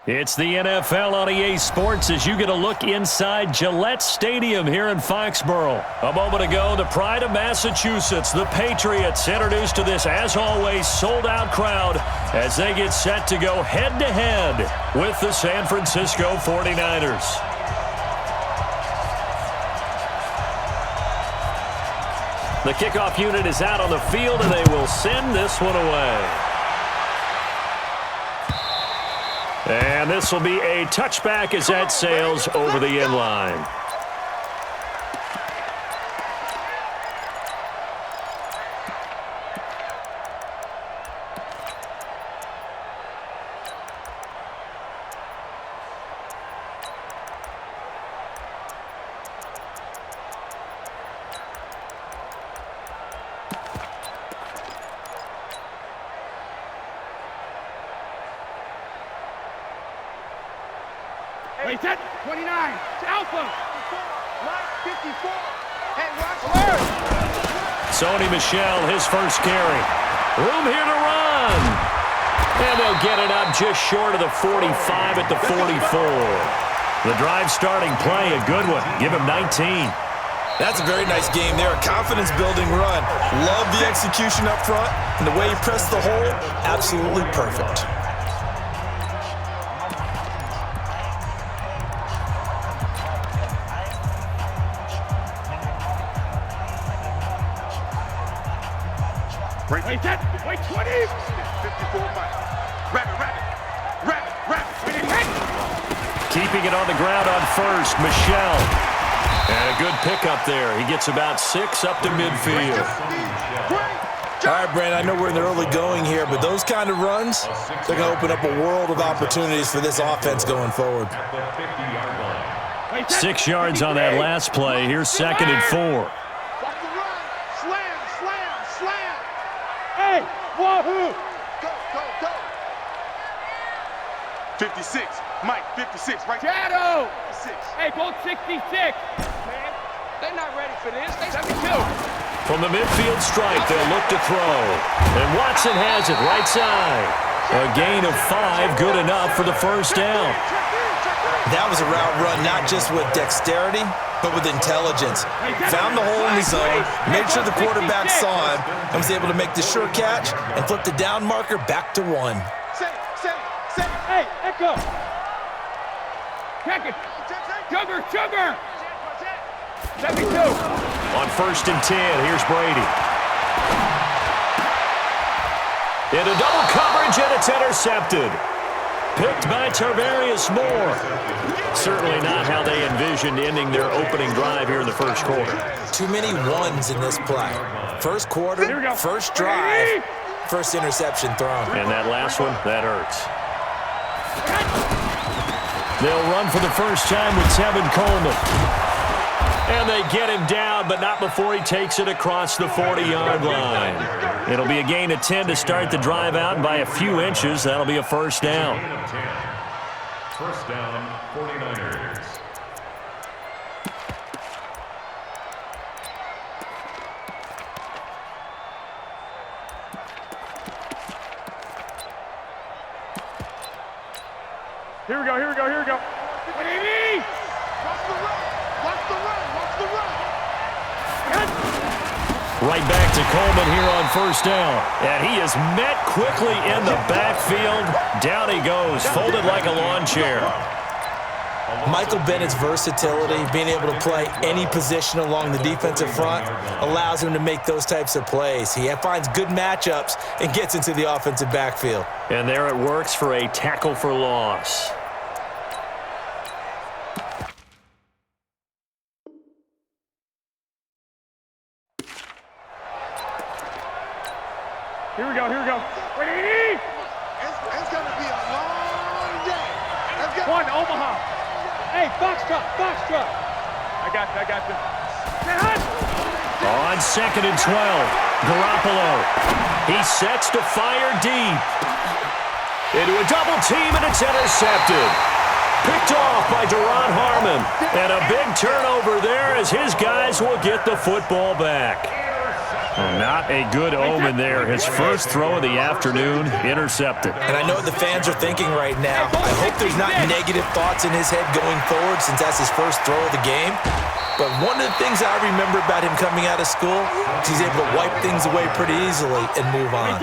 It's the NFL on EA Sports as you get a look inside Gillette Stadium here in Foxborough. A moment ago, the pride of Massachusetts, the Patriots, introduced to this, as always, sold-out crowd as they get set to go head-to-head with the San Francisco 49ers. The kickoff unit is out on the field, and they will send this one away. And this will be a touchback as that sails over the end line. Hey, set 29, Alpha, right 54, and watch Sony Michel, his first carry. Room here to run. And they'll get it up just short of the 45 at the 44. The drive starting play, a good one. Give him 19. That's a very nice game there, a confidence-building run. Love the execution up front, and the way he pressed the hole, absolutely perfect. Wait, set, wait, 20, 54, rapid. Keeping it on the ground on first, Michel. And a good pickup there. He gets about 6 up to midfield. All right, Brandon, I know we're in the early going here, but those kind of runs, they're going to open up a world of opportunities for this offense going forward. 6 yards on that last play. Here's 2nd and 4. Hey, wahoo! Go. 56, Mike, 56, right? Shadow! 56. Hey, both 66. Man, they're not ready for this. They 72. From the midfield stripe, they'll look to throw. And Watson has it right side. A gain of 5, good enough for the first down. That was a route run not just with dexterity, but with intelligence. Found the hole in the zone, made sure the quarterback saw him, and was able to make the sure catch and flip the down marker back to 1. Hey, Echo. Check it. Sugar. 72. On 1st and 10, here's Brady. Into double coverage, and it's intercepted. Picked by Tarvarius Moore. Certainly not how they envisioned ending their opening drive here in the first quarter. Too many ones in this play. First quarter, first drive, first interception thrown. And that last one, that hurts. They'll run for the first time with Tevin Coleman. And they get him down, but not before he takes it across the 40-yard line. It'll be a gain of 10 to start the drive out, and by a few inches, that'll be a first down. First down, 49ers. Here we go. What do you mean? Watch the run. Right back to Coleman here on first down. And he is met quickly in the backfield. Down he goes, folded like a lawn chair. Michael Bennett's versatility, being able to play any position along the defensive front, allows him to make those types of plays. He finds good matchups and gets into the offensive backfield. And there it works for a tackle for loss. Here we go. What do you mean? It's going to be a long day. One, Omaha. Hey, Foxtrot. I got you. On 2nd and 12, Garoppolo. He sets to fire deep. Into a double team, and it's intercepted. Picked off by Duron Harmon. And a big turnover there as his guys will get the football back. Well, not a good omen there. His first throw of the afternoon intercepted. And I know what the fans are thinking right now. I hope there's not negative thoughts in his head going forward since that's his first throw of the game. But one of the things I remember about him coming out of school is he's able to wipe things away pretty easily and move on.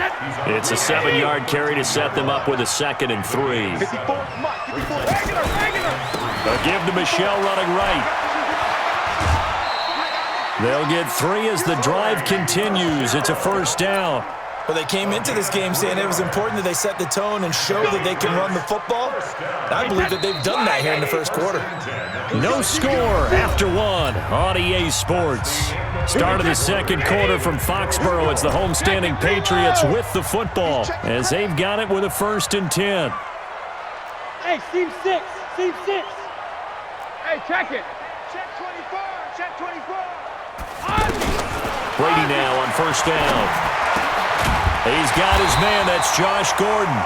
It's a 7-yard carry to set them up with a 2nd and 3. A give to Michelle running right. They'll get 3 as the drive continues. It's a first down. Well, they came into this game saying it was important that they set the tone and show that they can run the football. I believe that they've done that here in the first quarter. No score after 1 on EA Sports. Start of the second quarter from Foxborough. It's the homestanding Patriots with the football as they've got it with a 1st and 10. Hey, Team 6. Team 6. Hey, check it. Check 24. Check 24. Brady now on first down. He's got his man. That's Josh Gordon.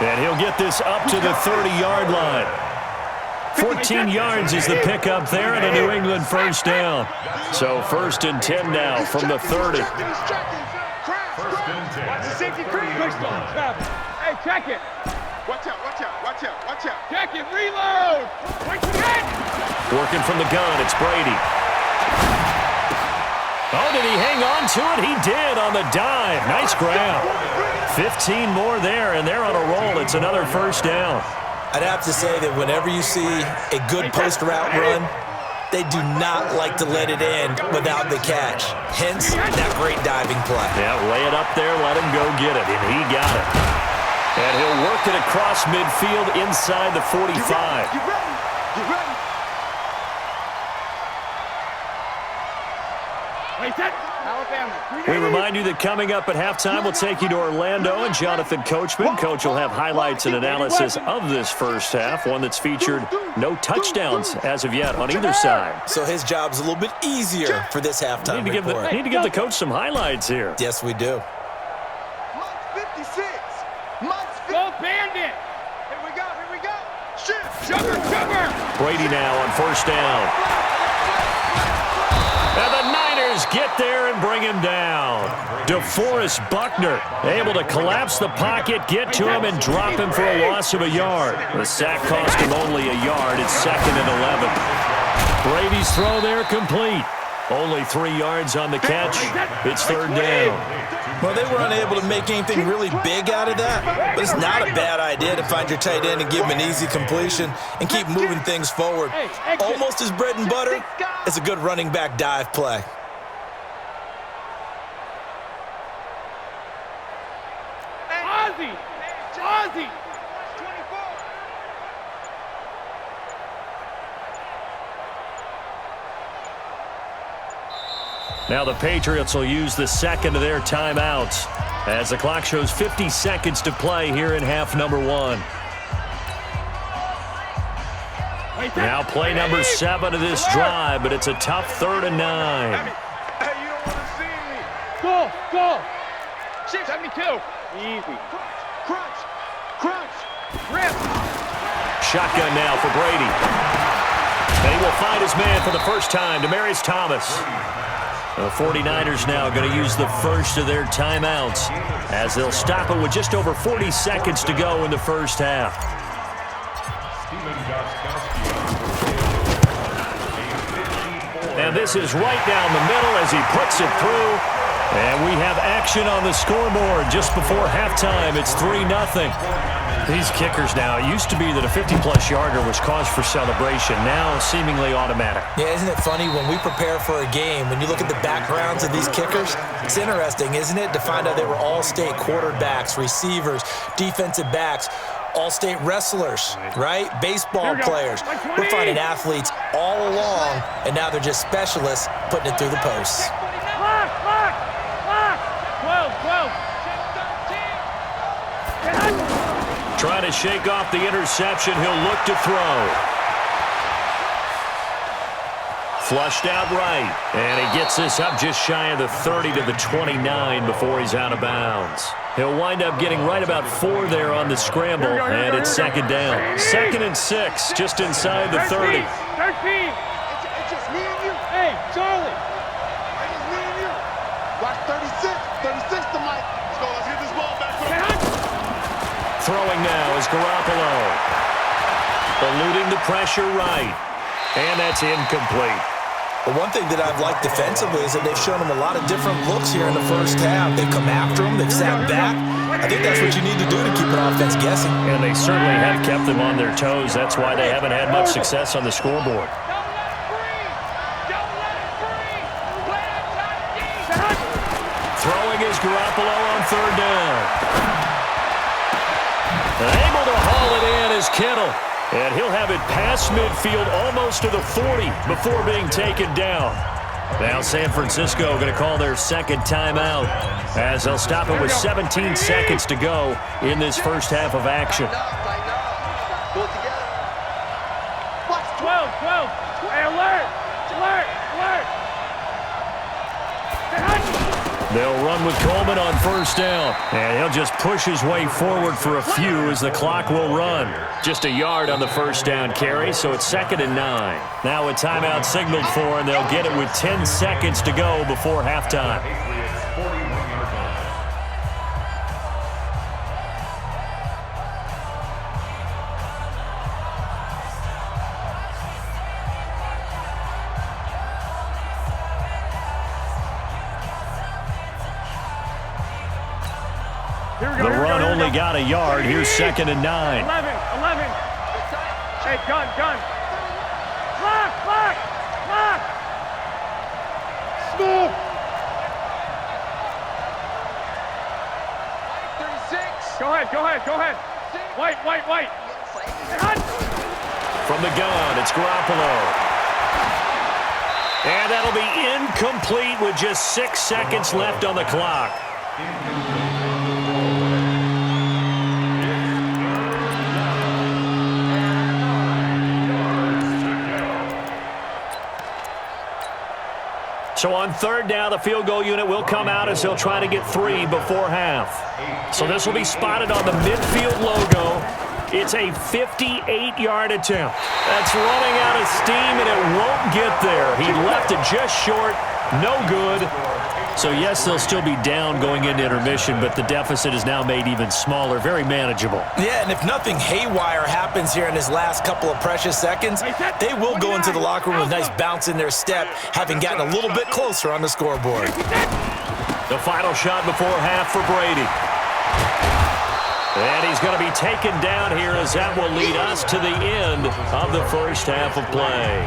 And he'll get this up to the 30-yard line. 14 yards is the pickup there and a New England first down. So 1st and 10 now from the 30. Hey, check it. Watch out, watch out, watch out, watch out. Check it. Reload. Working from the gun, it's Brady. Oh, did he hang on to it? He did on the dive. Nice grab. 15 more there, and they're on a roll. It's another first down. I'd have to say that whenever you see a good post route run, they do not like to let it end without the catch. Hence, that great diving play. Yeah, lay it up there, let him go get it, and he got it. And he'll work it across midfield inside the 45. You ready? You ready? We remind you that coming up at halftime, we'll take you to Orlando and Jonathan Coachman. Coach will have highlights and analysis of this first half, one that's featured no touchdowns as of yet on either side. So his job's a little bit easier for this halftime report. Need to give the coach some highlights here. Yes, we do. Month 56. Month 50. Go Bandit. Here we go, here we go. Shift. Sugar. Brady now on first down. And the Niners get there and bring him down. DeForest Buckner able to collapse the pocket, get to him, and drop him for a loss of a yard. The sack cost him only a yard. It's 2nd and 11. Brady's throw there complete. Only 3 yards on the catch. It's 3rd down. Well, they were unable to make anything really big out of that, but it's not a bad idea to find your tight end and give him an easy completion and keep moving things forward. Almost as bread and butter as a good running back dive play. Ozzy. Now the Patriots will use the 2nd of their timeouts as the clock shows 50 seconds to play here in half number 1. Now play number 7 of this drive, but it's a tough 3rd and 9. Hey, you don't want to see me. Go. 72. Easy. Crunch. Rip. Shotgun now for Brady. And he will find his man for the first time, Demaryius Thomas. The 49ers now going to use the first of their timeouts as they'll stop it with just over 40 seconds to go in the first half. And this is right down the middle as he puts it through. And we have action on the scoreboard just before halftime. It's 3-0. These kickers now, it used to be that a 50-plus yarder was cause for celebration. Now seemingly automatic. Yeah, isn't it funny when we prepare for a game, when you look at the backgrounds of these kickers, it's interesting, isn't it, to find out they were all-state quarterbacks, receivers, defensive backs, all-state wrestlers, right? Baseball players. We're finding athletes all along, and now they're just specialists putting it through the posts. Lock. 12. Trying to shake off the interception. He'll look to throw. Flushed out right. And he gets this up just shy of the 30 to the 29 before he's out of bounds. He'll wind up getting right about 4 there on the scramble, and it's 2nd down. 2nd and 6, just inside the 30. 13. It's just me and you. Hey, Charlie. It's just me and you. Watch 36. is Garoppolo. Eluding the pressure right. And that's incomplete. But one thing that I've liked defensively is that they've shown him a lot of different looks here in the first half. They've come after him. They've sat back. I think that's what you need to do to keep an offense guessing. And they certainly have kept them on their toes. That's why they haven't had much success on the scoreboard. Throwing is Garoppolo on third down. And able to haul it in is Kittle. And he'll have it past midfield almost to the 40 before being taken down. Now San Francisco going to call their second timeout as they'll stop it with 17 seconds to go in this first half of action. 12. Hey, alert. They'll run with Coleman on first down. And he'll just push his way forward for a few as the clock will run. Just a yard on the first down carry, so it's 2nd and 9. Now a timeout signaled for, and they'll get it with 10 seconds to go before halftime. The run only got a yard. Here's 2nd and 9. 11. Hey, gun. Block. Smooth. 36. Go ahead. White. From the gun, it's Garoppolo. And that'll be incomplete with just 6 seconds left on the clock. So on third down, the field goal unit will come out as they'll try to get 3 before half. So this will be spotted on the midfield logo. It's a 58-yard attempt. That's running out of steam, and it won't get there. He left it just short. No good. So, yes, they'll still be down going into intermission, but the deficit is now made even smaller, very manageable. Yeah, and if nothing haywire happens here in his last couple of precious seconds, they will go into the locker room with a nice bounce in their step, having gotten a little bit closer on the scoreboard. The final shot before half for Brady. And he's going to be taken down here as that will lead us to the end of the first half of play.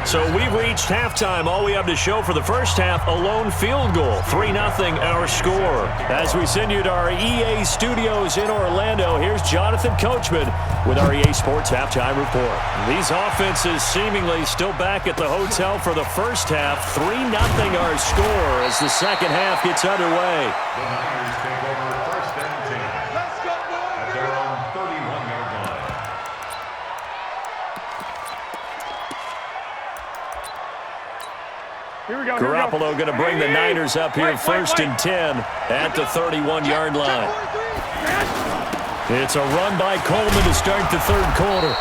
So we've reached halftime. All we have to show for the first half, a lone field goal. 3-0 our score. As we send you to our EA studios in Orlando, here's Jonathan Coachman with our EA Sports Halftime Report. These offenses seemingly still back at the hotel for the first half. 3-0 our score as the second half gets underway. The Niners take over first and 10. Let's go, boys. At their own 31-yard line. Here we go. Garoppolo going to bring the Niners up here first and 10 at the 31-yard line. It's a run by Coleman to start the third quarter.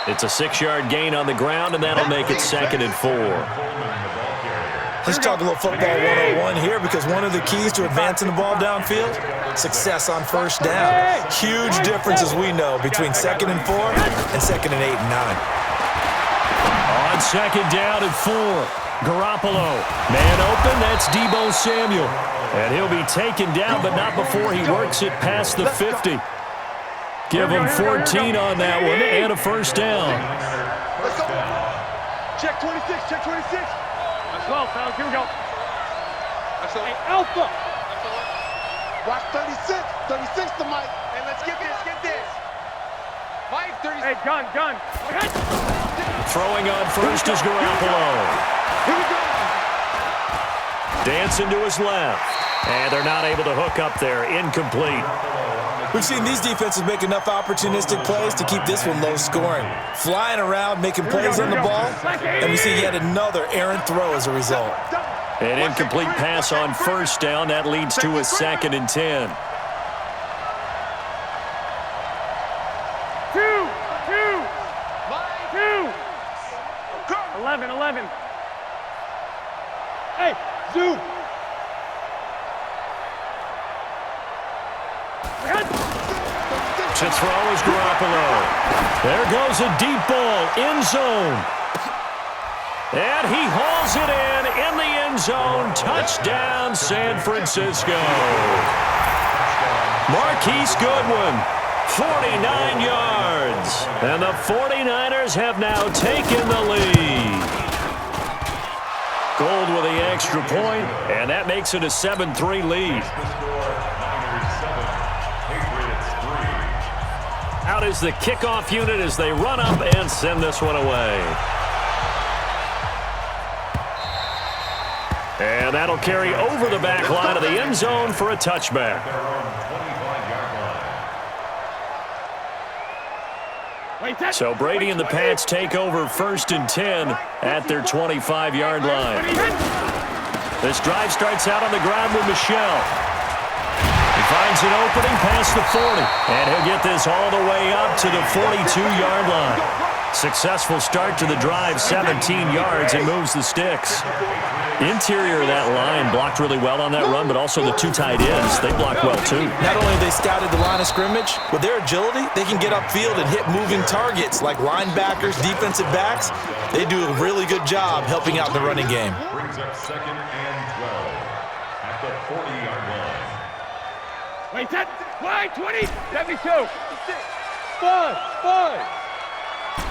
It's a 6-yard gain on the ground, and that'll make it 2nd and 4. Let's talk a little football 101 here, because one of the keys to advancing the ball downfield, success on first down. Huge difference, as we know, between 2nd and 4 and 2nd and 8 and 9. On 2nd down and 4. Garoppolo, man open, that's Deebo Samuel. And he'll be taken down, but not before he works it past the 50. Give him 14 on that one and a first down. Let's go. Check 26. Let's go, fellas. Here we go. Hey, Alpha. Watch 36 to Mike. Hey, let's get this. Mike, 36. Hey, gun. Throwing on first is Garoppolo. Here we go. Dancing to his left. And they're not able to hook up there. Incomplete. We've seen these defenses make enough opportunistic plays to keep this one low scoring. Flying around, making plays on the ball, and we see yet another errant throw as a result. An incomplete pass on first down. That leads to a 2nd and 10. 11. Hey, Zoo. To throw is Garoppolo. There goes a deep ball, end zone. And he hauls it in the end zone. Touchdown, San Francisco. Marquise Goodwin, 49 yards. And the 49ers have now taken the lead. Gold with the extra point, and that makes it a 7-3 lead. Out is the kickoff unit as they run up and send this one away. And that'll carry over the back line of the end zone for a touchback. So Brady and the Pats take over 1st and 10 at their 25-yard line. This drive starts out on the ground with Michel. He finds an opening past the 40, and he'll get this all the way up to the 42-yard line. Successful start to the drive, 17 yards, and moves the sticks. Interior of that line blocked really well on that run, but also the two tight ends, they blocked well too. Not only have they scouted the line of scrimmage, with their agility, they can get upfield and hit moving targets like linebackers, defensive backs. They do a really good job helping out the running game. Brings up 2nd and 12 at the 40-yard line. Wait, that line 20, 72. 5.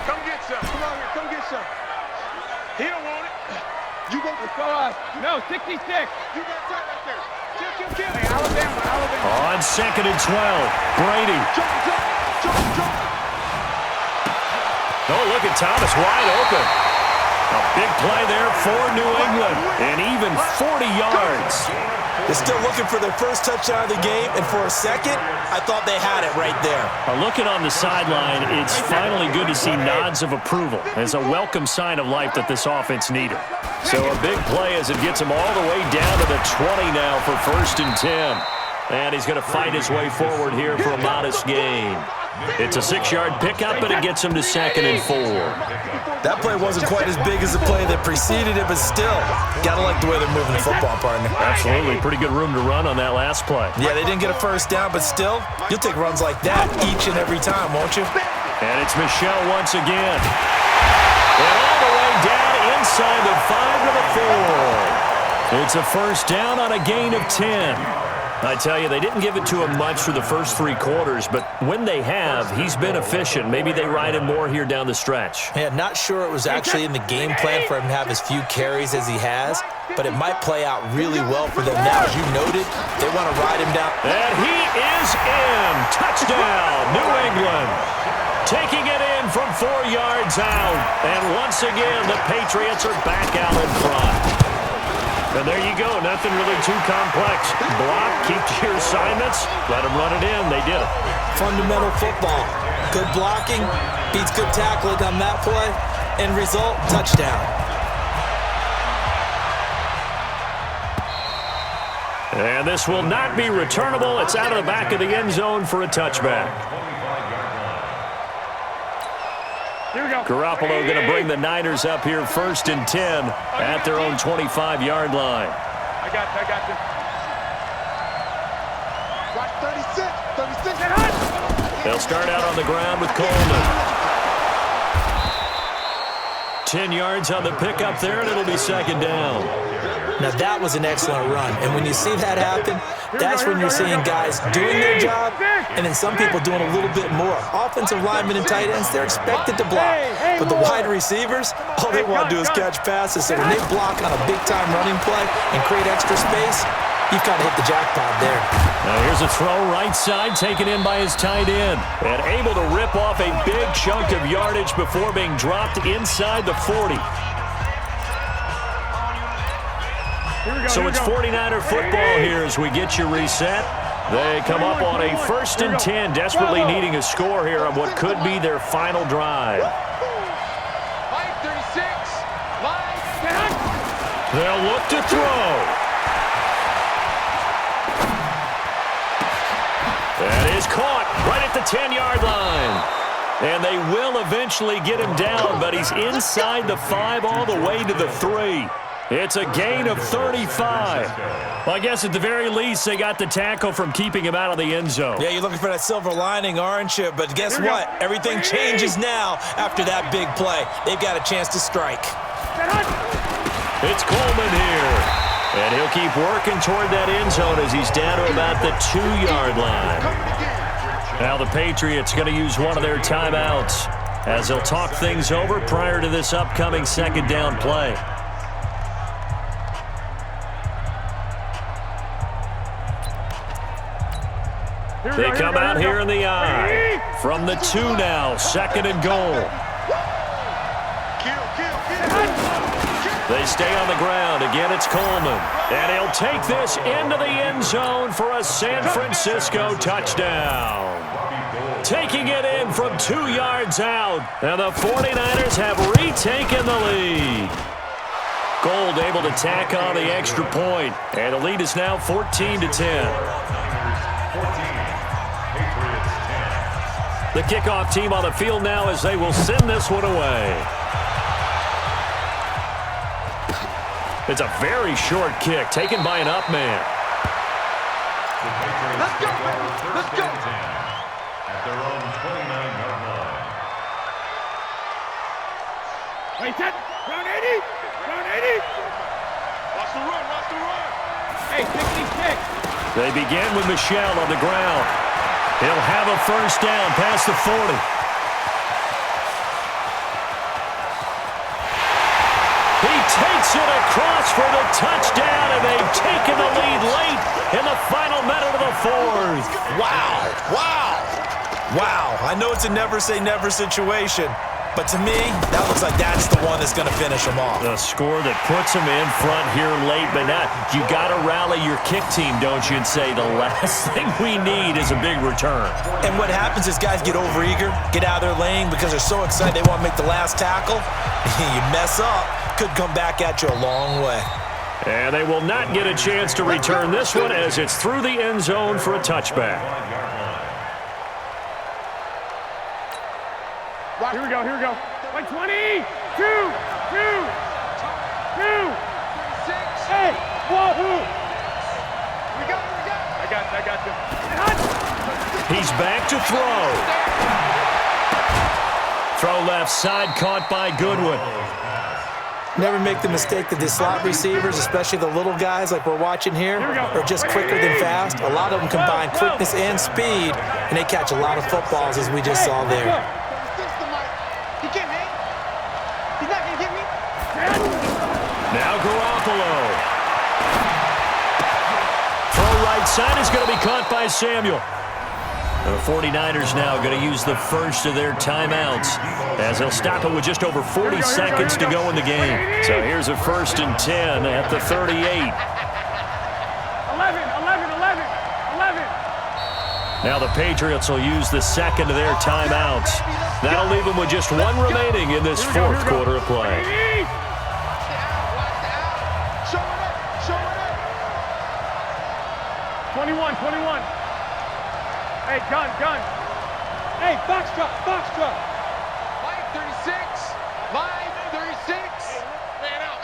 Come get some. Come on here. Come get some. He don't want it. You go to 5. No, 66. You got that right there. Kill. Hey, Alabama. On 2nd and 12, Brady. Jump. Oh, look at Thomas wide open. A big play there for New England, and even 40 yards. They're still looking for their first touchdown of the game, and for a second, I thought they had it right there. Looking on the sideline, it's finally good to see nods of approval as a welcome sign of life that this offense needed. So a big play as it gets him all the way down to the 20 now for 1st and 10. And he's going to fight his way forward here for a modest gain. It's a 6-yard pickup, but it gets him to 2nd and 4. That play wasn't quite as big as the play that preceded it, but still, gotta like the way they're moving the football, partner. Absolutely. Pretty good room to run on that last play. Yeah, they didn't get a first down, but still, you'll take runs like that each and every time, won't you? And it's Michel once again. And all the way down inside the 5 to the 4. It's a first down on a gain of 10. I tell you, they didn't give it to him much for the first 3 quarters, but when they have, he's been efficient. Maybe they ride him more here down the stretch. Yeah, not sure it was actually in the game plan for him to have as few carries as he has, but it might play out really well for them now. As you noted, they want to ride him down. And he is in. Touchdown, New England. Taking it in from 4 yards out. And once again, the Patriots are back out in front. And there you go. Nothing really too complex. Block, keep to your assignments, let them run it in. They did it. Fundamental football. Good blocking, beats good tackling on that play. End result, touchdown. And this will not be returnable. It's out of the back of the end zone for a touchback. Here we go. Garoppolo going to bring the Niners up here 1st and 10 at their own 25-yard line. I got you. Right, 36. They'll start out on the ground with Coleman. 10 yards on the pickup there, and it'll be 2nd down. Now that was an excellent run, and when you see that happen, that's when you're seeing guys doing their job, and then some people doing a little bit more. Offensive linemen and tight ends, they're expected to block, but the wide receivers, all they want to do is catch passes. So when they block on a big-time running play and create extra space, you've kind of hit the jackpot there. Now here's a throw right side, taken in by his tight end, and able to rip off a big chunk of yardage before being dropped inside the 40. So it's 49er football here as we get you reset. They come up on a 1st and 10, desperately needing a score here on what could be their final drive. Line 36. Line 10. They'll look to throw. That is caught right at the 10-yard line. And they will eventually get him down, but he's inside the 5 all the way to the 3. It's a gain of 35. Well, I guess at the very least, they got the tackle from keeping him out of the end zone. Yeah, you're looking for that silver lining, aren't you? But guess what? Everything changes now after that big play. They've got a chance to strike. It's Coleman here. And he'll keep working toward that end zone as he's down to about the 2-yard line. Now the Patriots going to use one of their timeouts as they'll talk things over prior to this upcoming second down play. They come out here in the eye. From the 2 now, 2nd and goal. They stay on the ground. Again, it's Coleman. And he'll take this into the end zone for a San Francisco touchdown. Taking it in from 2 yards out. And the 49ers have retaken the lead. Gold able to tack on the extra point. And the lead is now 14-10. The kickoff team on the field now as they will send this one away. It's a very short kick taken by an up man. Let's go, baby. Let's go. At their own 29-yard line. Wait, set. Round 80. Round 80. Watch the run. Watch the run. Hey, 66. They begin with Michel on the ground. He'll have a first down past the 40. He takes it across for the touchdown, and they've taken the lead late in the final minute of the 4th. Wow. Wow. Wow. I know it's a never-say-never situation, but to me, that looks like that's the one that's going to finish them off. The score that puts them in front here late, but now you got to rally your kick team, don't you, and say the last thing we need is a big return. And what happens is guys get overeager, get out of their lane because they're so excited they want to make the last tackle. You mess up, could come back at you a long way. And they will not get a chance to return this one as it's through the end zone for a touchback. Here we go. Here we go. Like 20. 2. 2. 2. Hey. Whoa. We got it. I got you. He's back to throw. Throw left side, caught by Goodwin. Never make the mistake that the slot receivers, especially the little guys like we're watching here, are just quicker than fast. A lot of them combine quickness and speed, and they catch a lot of footballs, as we just saw there. He can't hang. He's not going to get me. Now Garoppolo. Throw right side is going to be caught by Samuel. The 49ers now going to use the first of their timeouts as they'll stop it with just over 40 seconds to go in the game. So here's a 1st and 10 at the 38. 11. Now the Patriots will use the second of their timeouts. That'll leave them with just one remaining in this 4th quarter of play. Show it up. Show it up. 21. Hey, gun. Hey, box truck. Line 36. Line 36. Man out.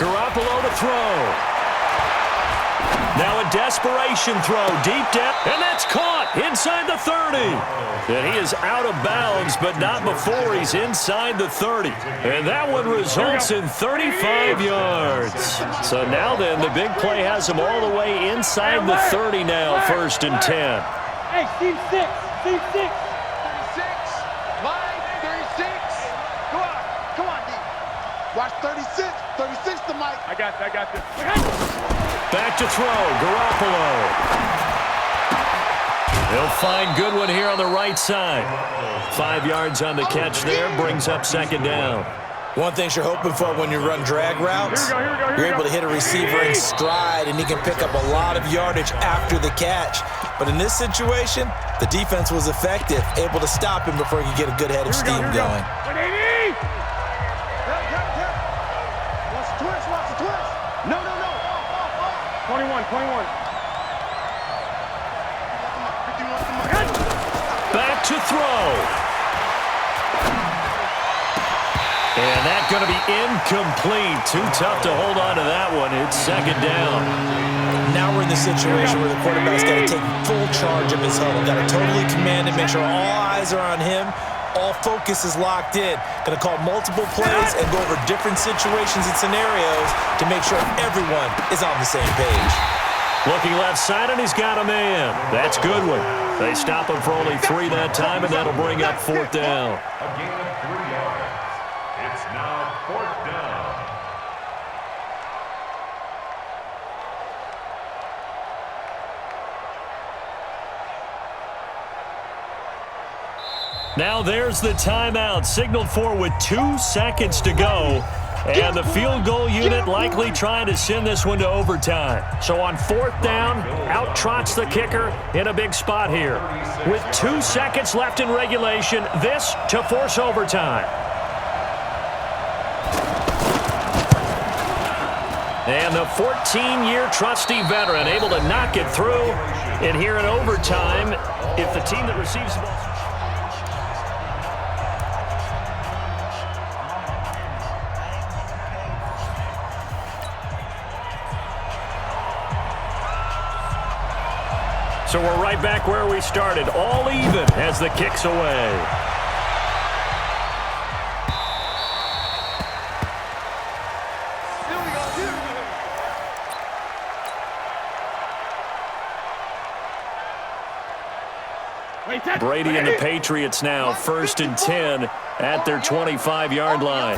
Garoppolo to throw. Now a desperation throw deep down, and that's caught inside the 30. And he is out of bounds, but not before he's inside the 30. And that one results in 35 yards. So now then, the big play has him all the way inside the 30 now, 1st and 10. Hey, team 6. 36. Line 36. Come on, D. Watch 36. 36 to Mike. I got this. Back to throw, Garoppolo. He'll find Goodwin here on the right side. 5 yards on the catch there, brings up 2nd down. One thing you're hoping for when you run drag routes, you're able to hit a receiver in stride, and he can pick up a lot of yardage after the catch. But in this situation, the defense was effective, able to stop him before he could get a good head of steam going. 180. Watch the twist. No. 21. Back to throw. And that's going to be incomplete. Too tough to hold on to that one. It's second down. Now we're in the situation where the quarterback's got to take full charge of his huddle. Got to totally command it, make sure all eyes are on him. All focus is locked in. Going to call multiple plays and go over different situations and scenarios to make sure everyone is on the same page. Looking left side, and he's got a man. That's Goodwin. They stop him for only 3 that time, and that'll bring up fourth down. A gain of 3 yards. It's now fourth down. Now there's the timeout, signaled for with 2 seconds to go. And the field goal unit likely trying to send this one to overtime. So on fourth down, out trots the kicker in a big spot here. With 2 seconds left in regulation, this to force overtime. And the 14-year trusty veteran able to knock it through. And here in overtime, if the team that receives the ball... So we're right back where we started, all even as the kick's away. Brady and the Patriots now, 1st and 10 at their 25-yard line.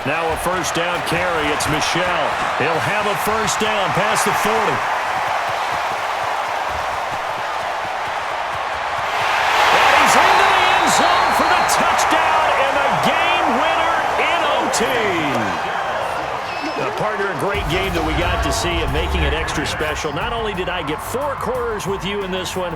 Now a first down carry, it's Michel. He'll have a first down past the 40. For the touchdown and the game winner in OT. Partner, a great game that we got to see and making it extra special. Not only did I get 4 quarters with you in this one,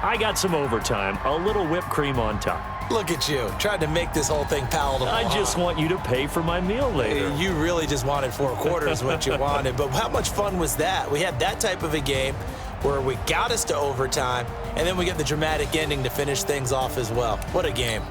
I got some overtime, a little whipped cream on top. Look at you, trying to make this whole thing palatable. I just want you to pay for my meal later. You really just wanted 4 quarters, what you wanted. But how much fun was that? We had that type of a game where we got us to overtime, and then we get the dramatic ending to finish things off as well. What a game.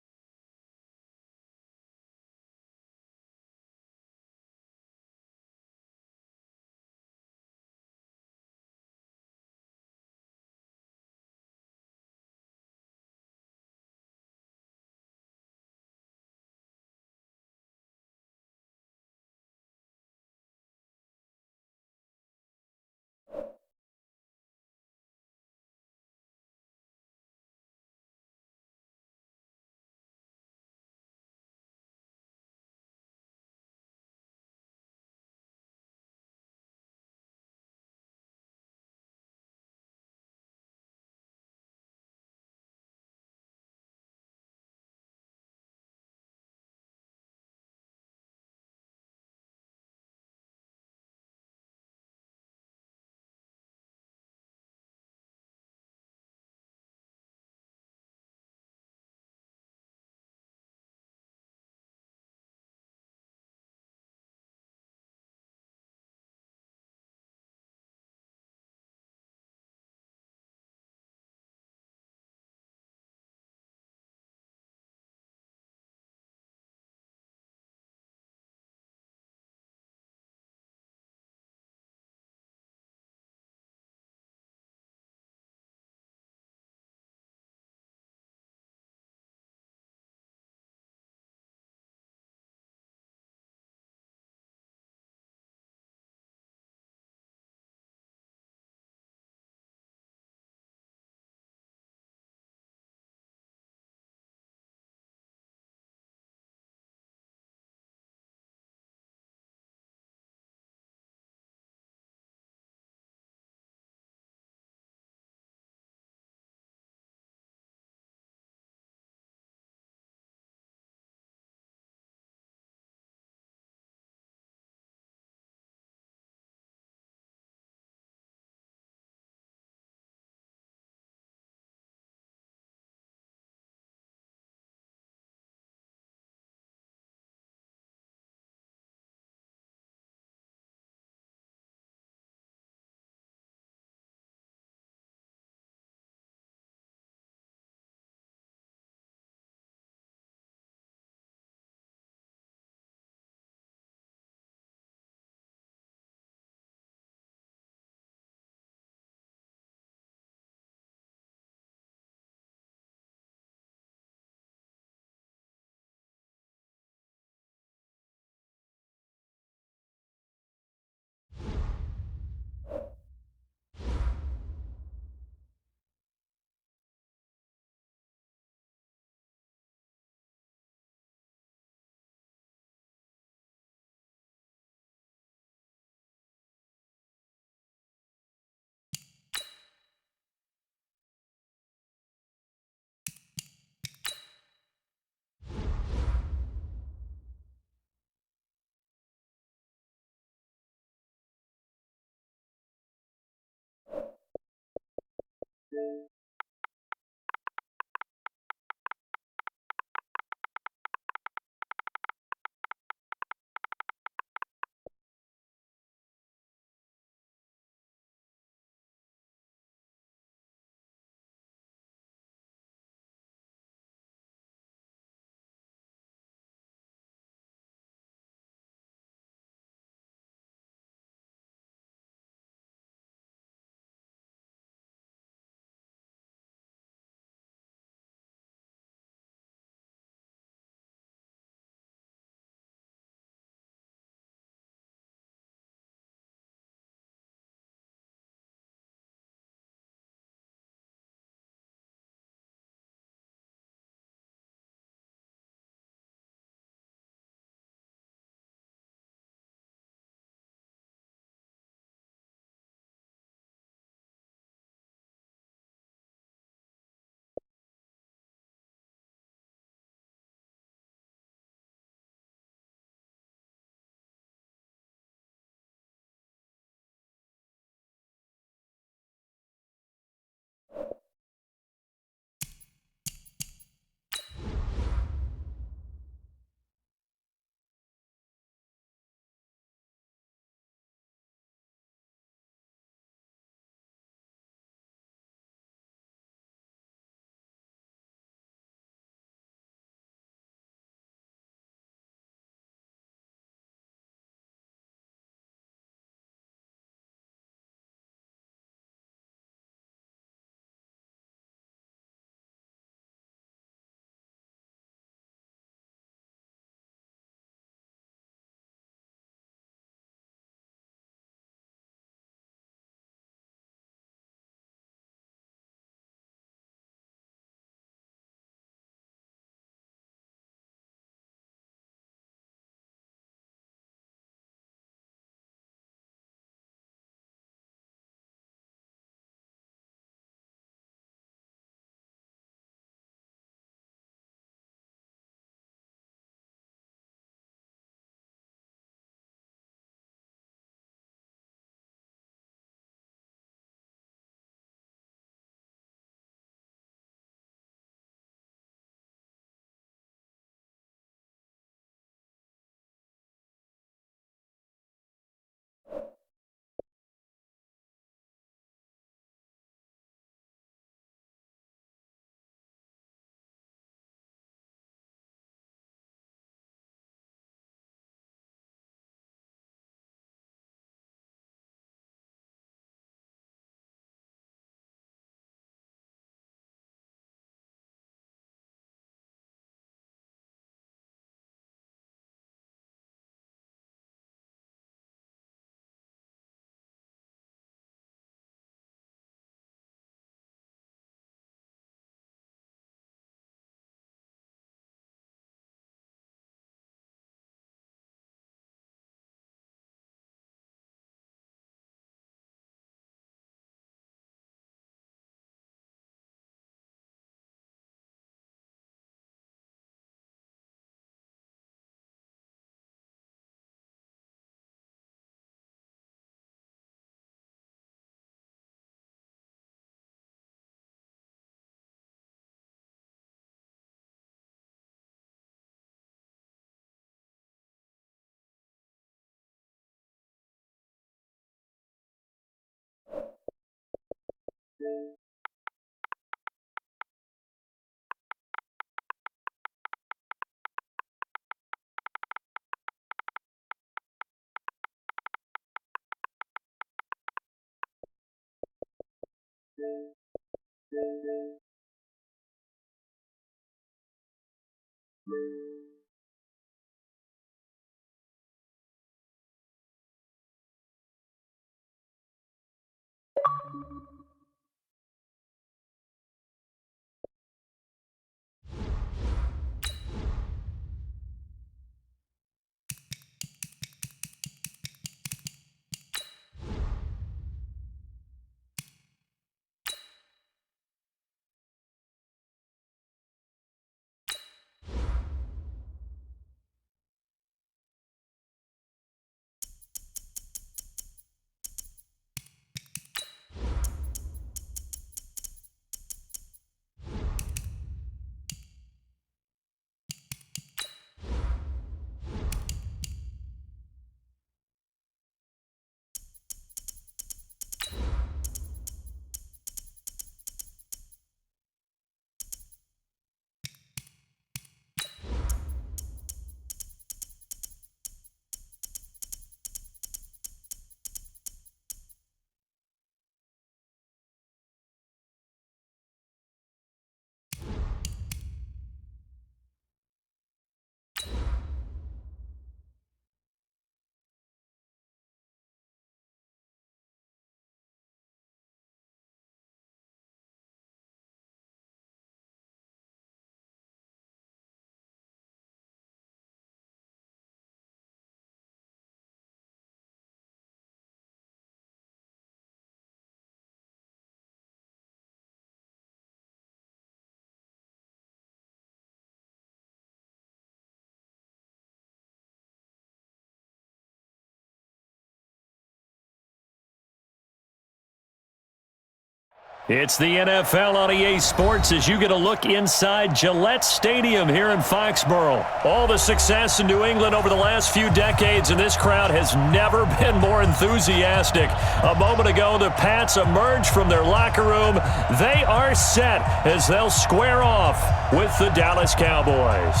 It's the NFL on EA Sports as you get a look inside Gillette Stadium here in Foxborough. All the success in New England over the last few decades, and this crowd has never been more enthusiastic. A moment ago, the Pats emerged from their locker room. They are set as they'll square off with the Dallas Cowboys.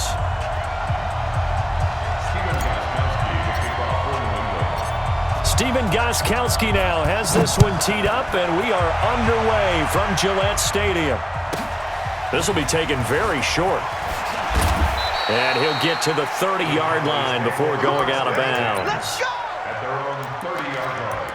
Steven Gostkowski now has this one teed up, and we are underway from Gillette Stadium. This will be taken very short. And he'll get to the 30-yard line before going out of bounds. Let's go! At their own 30-yard line.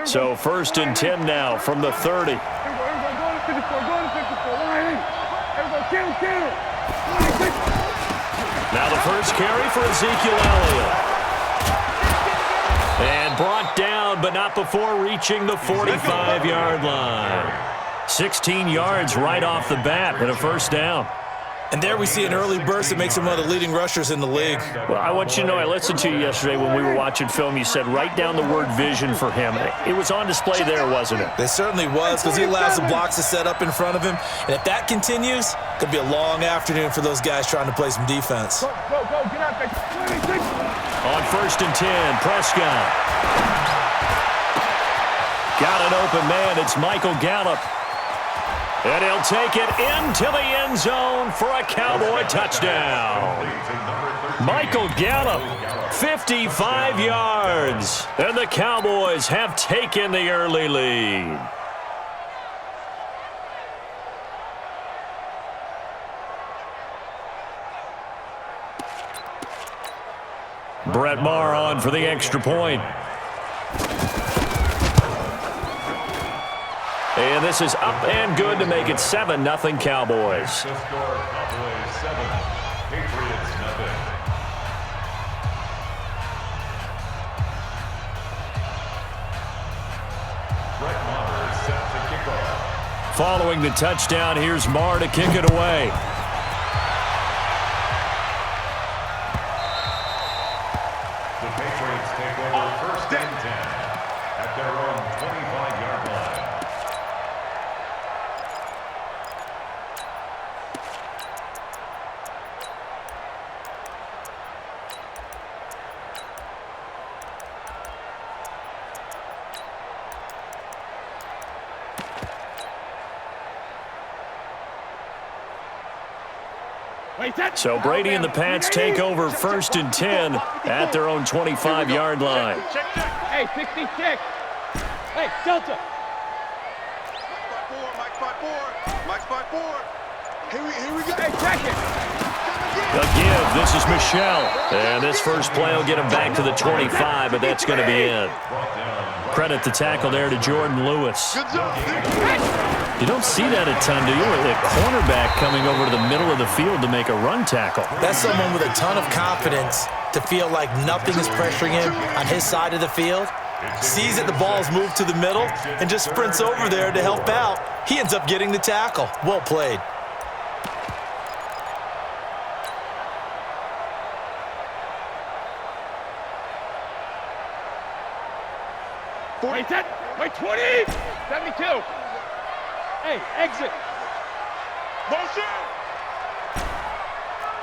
So 1st and 10 now from the 30. Now the first carry for Ezekiel Elliott. And brought down, but not before reaching the 45-yard line. 16 yards right off the bat and a first down. And there we see an early burst that makes him one of the leading rushers in the league. Well, I want you to know, I listened to you yesterday when we were watching film. You said write down the word vision for him. It was on display there, wasn't it? It certainly was, because he allows the blocks to set up in front of him. And if that continues, it could be a long afternoon for those guys trying to play some defense. Go, get out there. 26. On 1st and 10, Prescott. Got an open man. It's Michael Gallup. And he'll take it into the end zone for a Cowboy touchdown. Michael Gallup, 55 yards. And the Cowboys have taken the early lead. Brett Maher on for the extra point. And this is up and good to make it 7-0 Cowboys. The score, Cowboys 7, Patriots nothing. Brett Maher set to kick off. Following the touchdown, here's Maher to kick it away. The Patriots take over 1st and 10 at their own 25-yard line. So Brady and the Pats take over 1st and 10 at their own 25-yard line. Hey, 66. Hey, Delta. Mike 5-4. Mike 5-4. Here we go. Hey, check it. A give. This is Michelle. And this first play will get him back to the 25, but that's going to be it. Credit the tackle there to Jordan Lewis. Good job. You don't see that a ton, do you? Or the cornerback coming over to the middle of the field to make a run tackle. That's someone with a ton of confidence to feel like nothing is pressuring him on his side of the field. Sees that the ball's moved to the middle and just sprints over there to help out. He ends up getting the tackle. Well played. Wait, 20. 72. Hey, exit. Motion.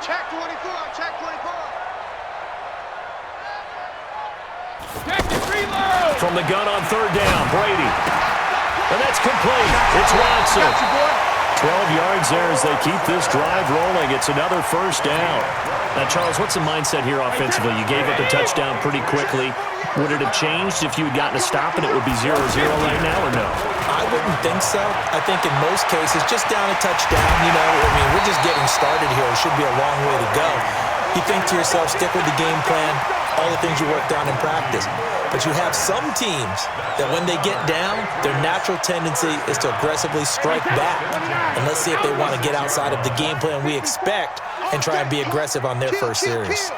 Check 24. Check 24. Check it, reload. From the gun on 3rd down, Brady. And that's complete. It's Watson. 12 yards there as they keep this drive rolling. It's another first down. Now, Charles, what's the mindset here offensively? You gave up the touchdown pretty quickly. Would it have changed if you had gotten a stop and it would be 0-0 right now, or no? I wouldn't think so. I think in most cases, just down a touchdown, we're just getting started here. It should be a long way to go. You think to yourself, stick with the game plan, all the things you worked on in practice. But you have some teams that when they get down, their natural tendency is to aggressively strike back. And let's see if they want to get outside of the game plan we expect and try and be aggressive on their first series.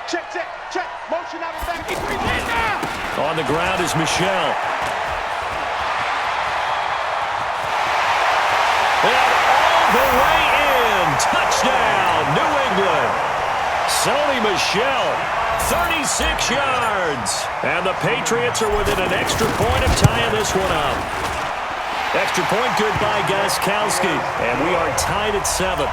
Check, check, check. Motion out of back. On the ground is Michelle. And all the way in. Touchdown, New England. Sony Michelle, 36 yards. And the Patriots are within an extra point of tying this one up. Extra point good by Gostkowski. And we are tied at 7.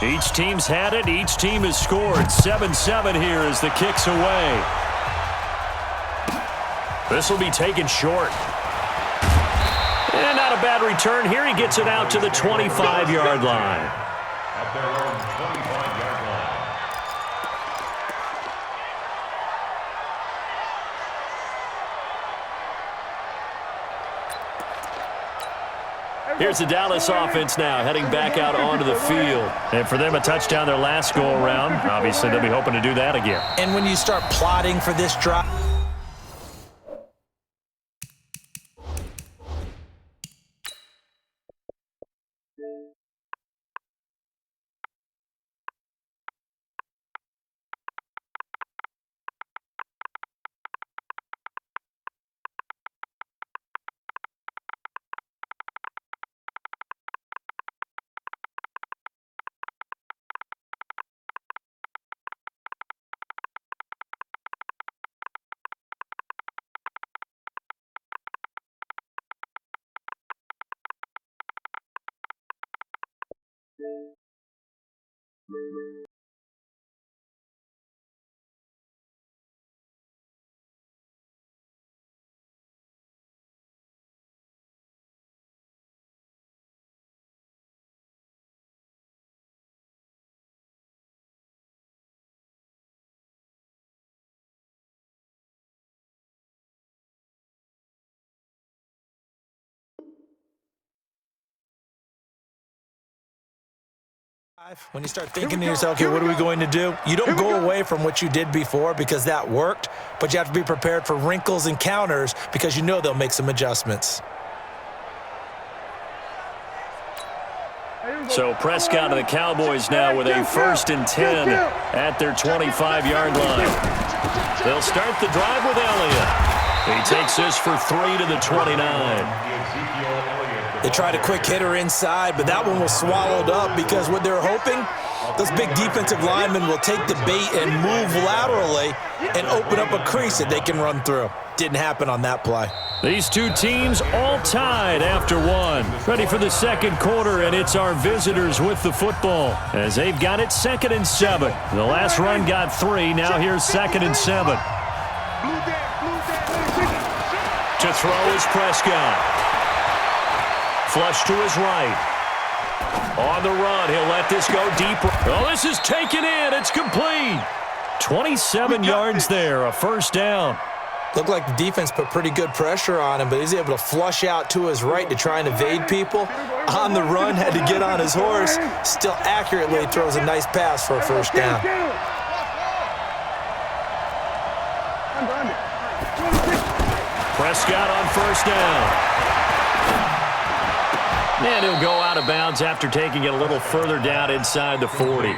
Each team's had it. Each team has scored. 7-7 here as the kick's away. This will be taken short. And not a bad return here. He gets it out to the 25-yard line. At their own 25-yard line. Here's the Dallas offense now, heading back out onto the field. And for them, a touchdown their last go-around. Obviously, they'll be hoping to do that again. And when you start plotting for this drive, when you start thinking to yourself, okay, what are we going to do? You don't go away from what you did before because that worked, but you have to be prepared for wrinkles and counters because you know they'll make some adjustments. So Prescott and the Cowboys now with a 1st and 10 at their 25-yard line. They'll start the drive with Elliott. He takes this for 3 to the 29. They tried a quick hitter inside, but that one was swallowed up because what they're hoping, those big defensive linemen will take the bait and move laterally and open up a crease that they can run through. Didn't happen on that play. These two teams all tied after one. Ready for the second quarter, and it's our visitors with the football as they've got it 2nd and 7. The last run got 3. Now here's 2nd and 7. To throw is Prescott. Flush to his right. On the run, he'll let this go deeper. Oh, this is taken in. It's complete. 27 yards there, a 1st down. Looked like the defense put pretty good pressure on him, but he's able to flush out to his right to try and evade people. On the run, had to get on his horse. Still accurately throws a nice pass for a 1st down. Prescott on 1st down. And he'll go out of bounds after taking it a little further down inside the 40.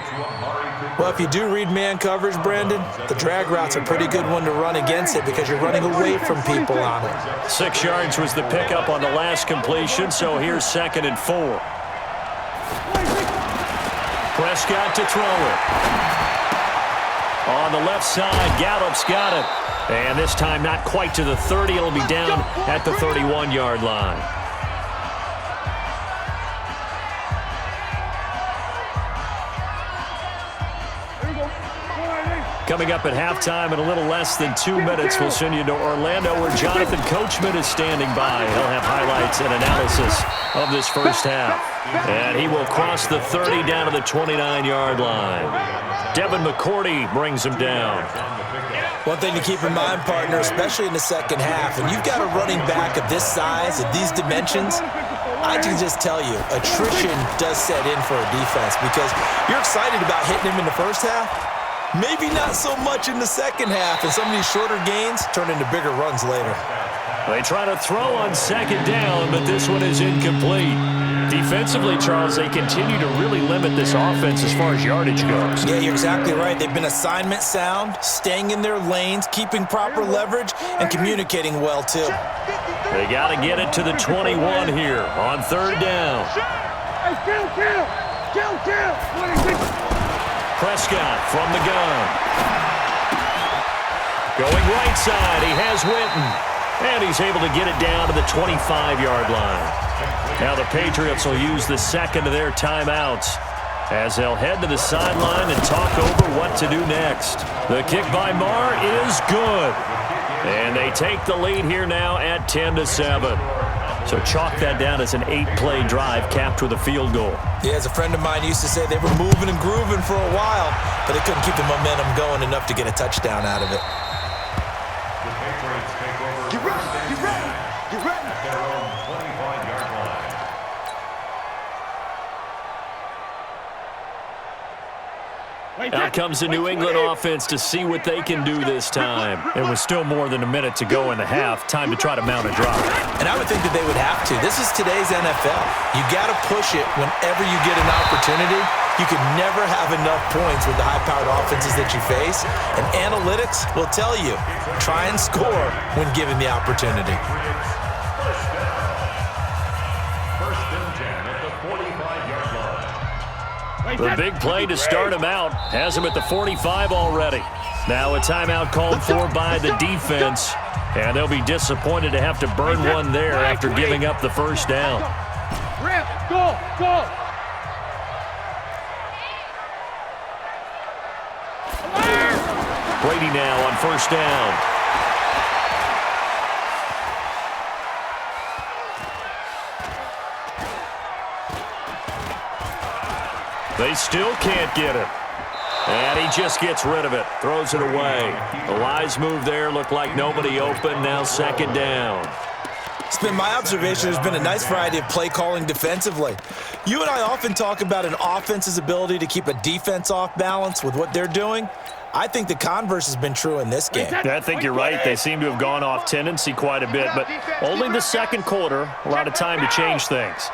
Well, if you do read man coverage, Brandon, the drag route's a pretty good one to run against it because you're running away from people on it. 6 yards was the pickup on the last completion, so here's 2nd and 4. Prescott to throw it. On the left side, Gallup's got it. And this time not quite to the 30. It'll be down at the 31-yard line. Coming up at halftime in a little less than 2 minutes, we'll send you to Orlando where Jonathan Coachman is standing by. He'll have highlights and analysis of this 1st half. And he will cross the 30 down to the 29-yard line. Devin McCourty brings him down. One thing to keep in mind, partner, especially in the 2nd half, when you've got a running back of this size, of these dimensions, I can just tell you, attrition does set in for a defense because you're excited about hitting him in the 1st half. Maybe not so much in the second half, and some of these shorter gains turn into bigger runs later. They try to throw on second down, but this one is incomplete. Defensively, Charles, they continue to really limit this offense as far as yardage goes. Yeah, you're exactly right. They've been assignment sound, staying in their lanes, keeping proper leverage, and communicating well, too. They got to get it to the 21 here on third down. Prescott from the gun. Going right side, he has Witten. And he's able to get it down to the 25-yard line. Now the Patriots will use the second of their timeouts as they'll head to the sideline and talk over what to do next. The kick by Marr is good. And they take the lead here now at 10-7. So chalk that down as an 8-play drive capped with a field goal. Yeah, as a friend of mine used to say, they were moving and grooving for a while, but they couldn't keep the momentum going enough to get a touchdown out of it. Get ready, get ready, get ready. At their own 25-yard line. Out comes the New England offense to see what they can do this time. It was still more than a minute to go in the half. Time to try to mount a drive. And I would think that they would have to. This is today's NFL. You got to push it whenever you get an opportunity. You can never have enough points with the high-powered offenses that you face. And analytics will tell you, try and score when given the opportunity. First and 10 at the 45-yard line. The big play to start him out has him at the 45 already. Now a timeout called for by the defense, and they'll be disappointed to have to burn one there after giving up the first down. Go! Brady now on first down. They still can't get it. And he just gets rid of it. Throws it away. The wise move there. Looked like nobody open. Now second down. It's been my observation there's been a nice variety of play calling defensively. You and I often talk about an offense's ability to keep a defense off balance with what they're doing. I think the converse has been true in this game. I think you're right. They seem to have gone off tendency quite a bit, but only the second quarter. A lot of time to change things.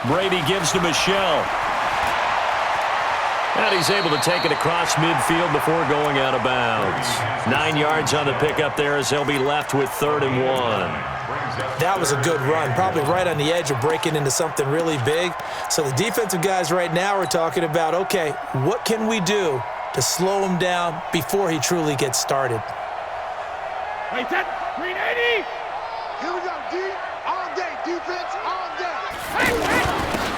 Brady gives to Michelle. And he's able to take it across midfield before going out of bounds. 9 yards on the pickup there as they'll be left with 3rd and 1. That was a good run, probably right on the edge of breaking into something really big. So the defensive guys right now are talking about, okay, what can we do to slow him down before he truly gets started? Wait, that 380! Here we go, D. All day, defense, all day.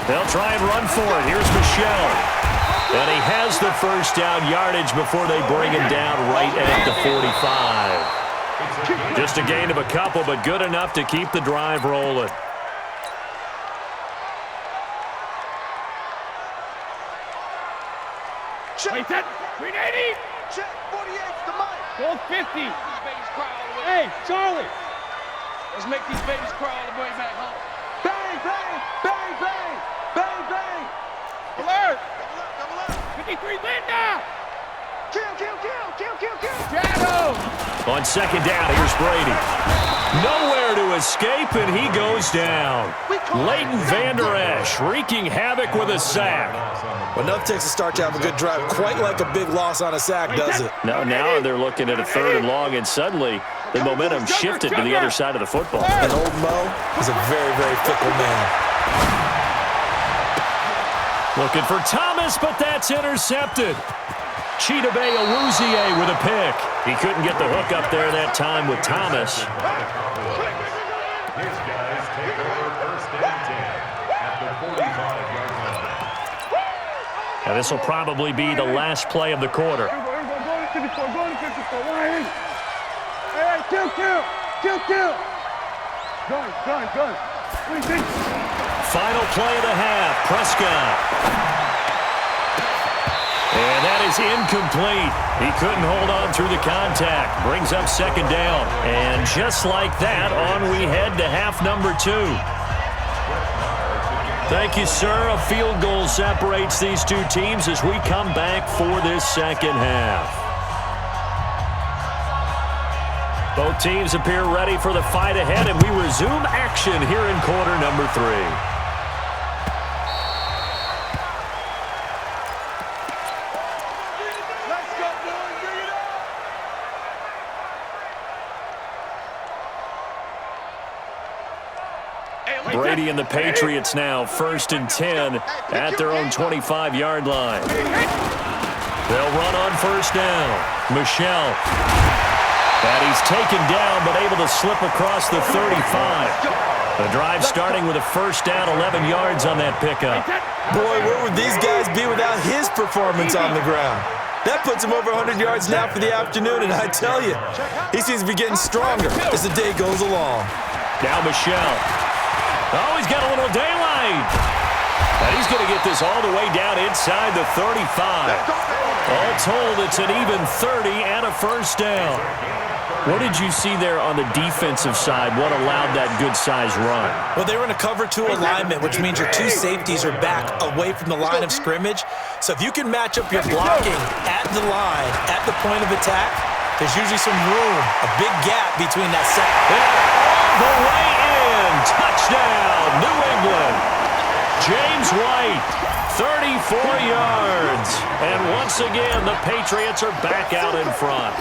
They'll try and run for it. Here's Michelle. And he has the first down yardage before they bring him down right at the 45. Just a gain of a couple, but good enough to keep the drive rolling. Wait, that 380! Check 48's the mic. Gold 50. Hey, Charlie. Let's make these babies cry all the way back home. Bang, bang, bang, bang, bang, bang. Alert! Double up. 53 Linda! Kill, kill, kill, kill, kill, kill. Shadow! On second down, here's Brady. Nowhere to escape, and he goes down. Leighton Vander Esch wreaking havoc with a sack. Well, enough takes a start to have a good drive, quite like a big loss on a sack, does it? Now they're looking at a 3rd and long, and suddenly the momentum shifted to the other side of the football. And old Mo is a very, very fickle man. Looking for Thomas, but that's intercepted. Chidobe Awuzie with a pick. He couldn't get the hook up there that time with Thomas. His guys take over first and 10 at the 45-yard line. Now this will probably be the last play of the quarter. Go to 54, go to 54. Ryan. Hey, kill. Gun. What do you think? Final play of the half. Prescott. And that is incomplete. He couldn't hold on through the contact. Brings up second down. And just like that, on we head to half number 2. Thank you, sir. A field goal separates these two teams as we come back for this second half. Both teams appear ready for the fight ahead, and we resume action here in quarter number 3. Brady and the Patriots now, 1st and 10 at their own 25-yard line. They'll run on 1st down. Michel. And he's taken down, but able to slip across the 35. The drive starting with a 1st down, 11 yards on that pickup. Boy, where would these guys be without his performance on the ground? That puts him over 100 yards now for the afternoon, and I tell you, he seems to be getting stronger as the day goes along. Now Michel. Oh, he's got a little daylight. And he's going to get this all the way down inside the 35. All told, it's an even 30 and a 1st down. What did you see there on the defensive side? What allowed that good-sized run? Well, they were in a cover 2 alignment, which means your 2 safeties are back away from the line of scrimmage. So if you can match up your blocking at the line, at the point of attack, there's usually some room, a big gap between that second. All the way in. Touchdown, New England. James White, 34 yards. And once again, the Patriots are back out in front.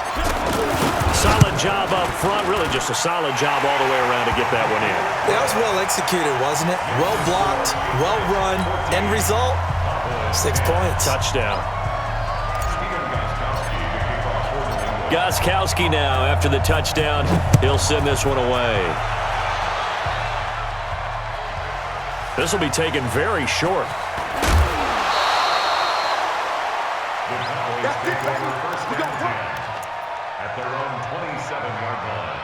Solid job up front, really just a solid job all the way around to get that one in. That was well executed, wasn't it? Well blocked, well run. End result, 6 points. Touchdown. Gostkowski now, after the touchdown, he'll send this one away. This will be taken very short. At their own 27-yard line.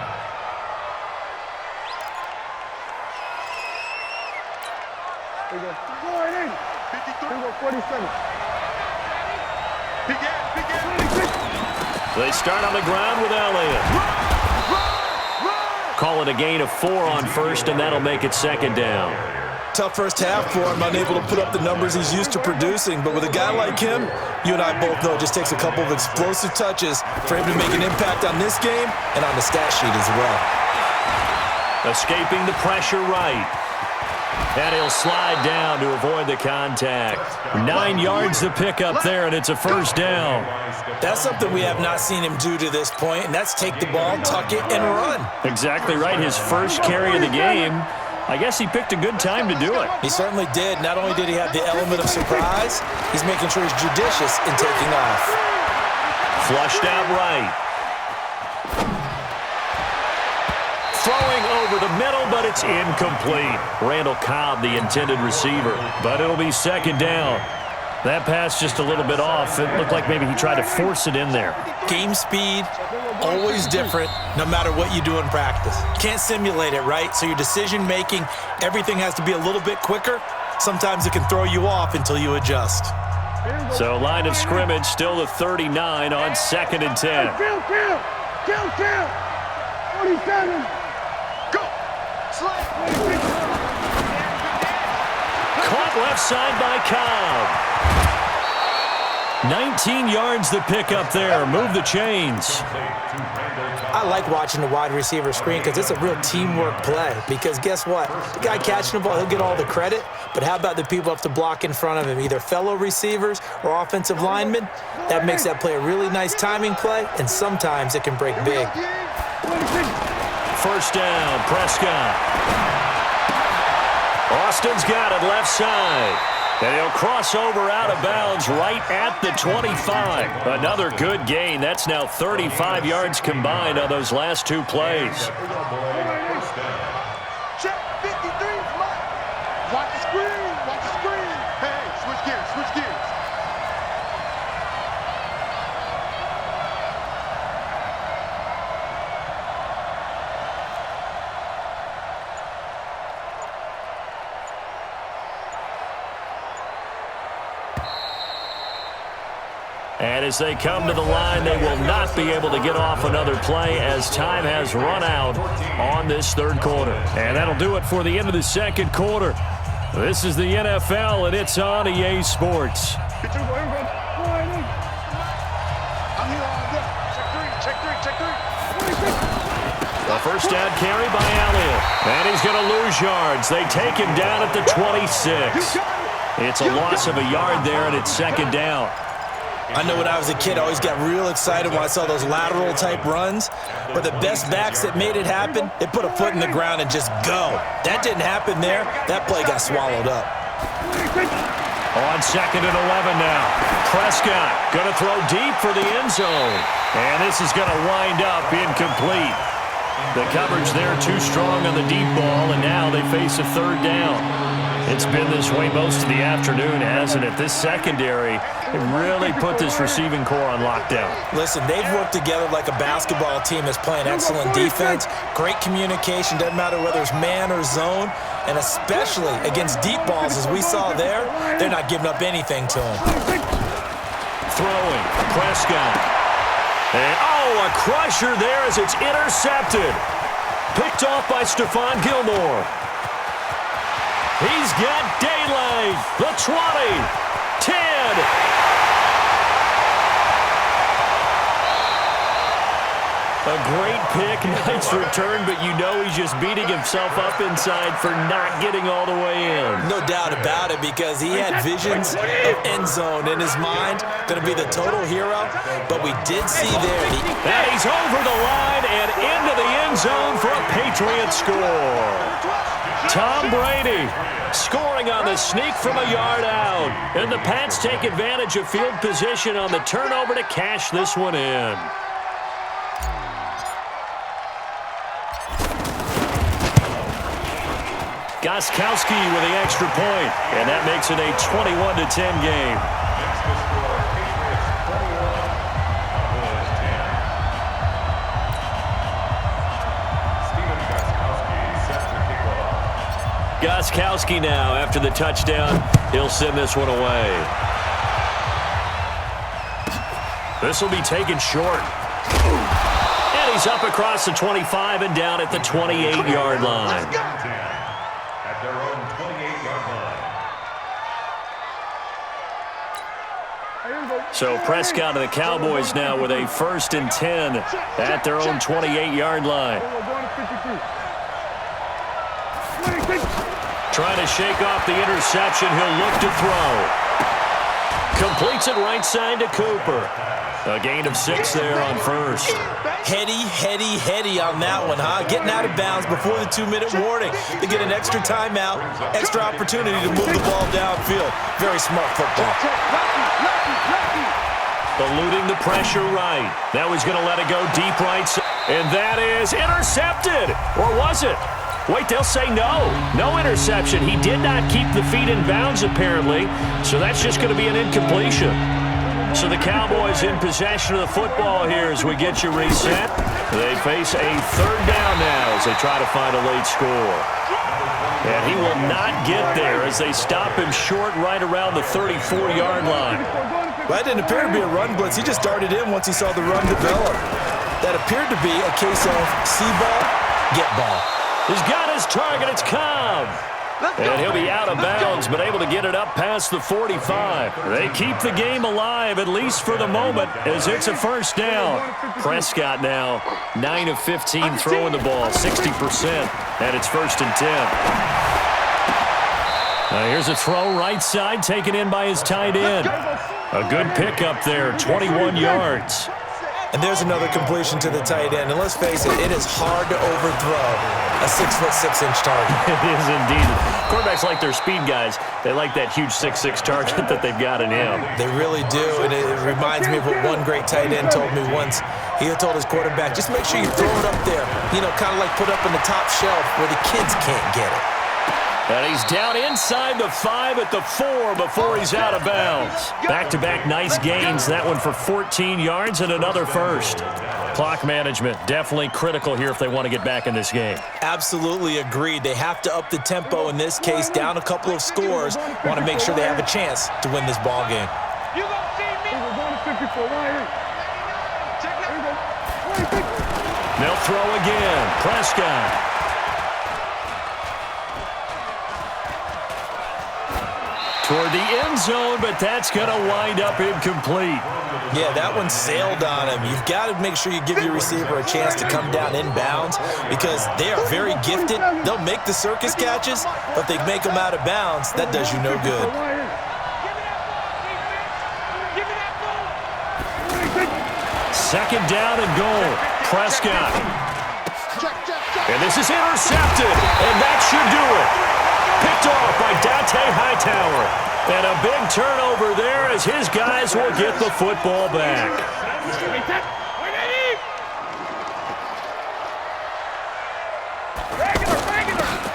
We go 47. They start on the ground with Elliott. Call it a gain of 4 on 1st, and that'll make it 2nd down. Tough first half for him, unable to put up the numbers he's used to producing. But with a guy like him, you and I both know it just takes a couple of explosive touches for him to make an impact on this game and on the stat sheet as well. Escaping the pressure right. And he'll slide down to avoid the contact. 9 yards to pick up there, and it's a 1st down. That's something we have not seen him do to this point, and that's take the ball, tuck it, and run. Exactly right. His first carry of the game. I guess he picked a good time to do it. He certainly did. Not only did he have the element of surprise, he's making sure he's judicious in taking off. Flushed out right. Throwing over the middle, but it's incomplete. Randall Cobb, the intended receiver. But it'll be 2nd down. That pass just a little bit off. It looked like maybe he tried to force it in there. Game speed, always different, no matter what you do in practice. Can't simulate it, right? So your decision-making, everything has to be a little bit quicker. Sometimes it can throw you off until you adjust. So line of scrimmage still the 39 on 2nd and 10. Kill. 47. Go. Slide. Caught left side by Cobb. 19 yards to pick up there. Move the chains. I like watching the wide receiver screen because it's a real teamwork play. Because guess what? The guy catching the ball, he'll get all the credit. But how about the people who have to block in front of him, either fellow receivers or offensive linemen? That makes that play a really nice timing play, and sometimes it can break big. 1st down, Prescott. Austin's got it left side. And he'll cross over out of bounds right at the 25. Another good gain. That's now 35 yards combined on those last 2 plays. Check 53. Watch the screen. Hey, switch gears. And as they come to the line, they will not be able to get off another play as time has run out on this third quarter. And that'll do it for the end of the second quarter. This is the NFL, and it's on EA Sports. I'm here all day. Check three. The first down carry by Elliott. And he's going to lose yards. They take him down at the 26. It's a loss of a yard there, and it's second down. I know when I was a kid, I always got real excited when I saw those lateral-type runs. But the best backs that made it happen, they put a foot in the ground and just go. That didn't happen there. That play got swallowed up. On 2nd and 11 now. Prescott going to throw deep for the end zone. And this is going to wind up incomplete. The coverage there too strong on the deep ball, and now they face a third down. It's been this way most of the afternoon, hasn't it? This secondary really put this receiving core on lockdown. Listen, they've worked together like a basketball team that's playing excellent defense, great communication, doesn't matter whether it's man or zone, and especially against deep balls, as we saw there, they're not giving up anything to them. Throwing, Prescott. And, a crusher there as it's intercepted. Picked off by Stephon Gilmore. He's got daylight. The 20, 10. A great pick, nice return, but you know he's just beating himself up inside for not getting all the way in. No doubt about it, because he had visions of end zone in his mind. Going to be the total hero, but we did see there. And he's over the line and into the end zone for a Patriot score. Tom Brady scoring on the sneak from a yard out. And the Pats take advantage of field position on the turnover to cash this one in. Gostkowski with the extra point, and that makes it a 21-10 game. Next to score, Patriots 21, Cowboys 10. Steven Gostkowski set to kick off. Gostkowski now, after the touchdown, he'll send this one away. This will be taken short. And he's up across the 25 and down at the 28-yard line. At their own 28-yard line. So Prescott and the Cowboys now with a 1st and 10 at their own 28-yard line. Trying to shake off the interception. He'll look to throw. Completes it right side to Cooper. A gain of 6 there on first. Heady on that one, huh? Getting out of bounds before the 2-minute warning. They get an extra timeout, extra opportunity to move the ball downfield. Very smart football. Eluding the pressure right. That was going to let it go deep right. And that is intercepted. Or was it? Wait, they'll say no. No interception. He did not keep the feet in bounds, apparently. So that's just going to be an incompletion. So the Cowboys in possession of the football here as we get you reset. They face a third down now as they try to find a late score. And he will not get there as they stop him short right around the 34-yard line. Well, that didn't appear to be a run blitz. He just darted in once he saw the run develop. That appeared to be a case of see ball, get ball. He's got his target. It's Cobb. And he'll be out of bounds, but able to get it up past the 45. They keep the game alive, at least for the moment, as it's a first down. Prescott now, 9 of 15 throwing the ball, 60%, and it's 1st and 10. Now here's a throw right side, taken in by his tight end. A good pickup there, 21 yards. And there's another completion to the tight end. And let's face it is hard to overthrow a 6'6" target. It is indeed. Quarterbacks like their speed guys. They like that huge 6'6" target that they've got in him. They really do. And it reminds me of what one great tight end told me once. He had told his quarterback, just make sure you throw it up there. You know, kind of like put up in the top shelf where the kids can't get it. And he's down inside the 5 at the 4 before he's out of bounds. Back-to-back nice gains. That one for 14 yards and another first. Clock management definitely critical here if they want to get back in this game. Absolutely agreed. They have to up the tempo in this case, down a couple of scores. Want to make sure they have a chance to win this ball game. You gonna see me? They'll throw again. Prescott. Toward the end zone, but that's going to wind up incomplete. Yeah, that one sailed on him. You've got to make sure you give your receiver a chance to come down inbounds because they are very gifted. They'll make the circus catches, but if they make them out of bounds, that does you no good. Second down and goal. Prescott. And this is intercepted, and that should do it. Picked off by Dante Hightower. And a big turnover there as his guys will get the football back.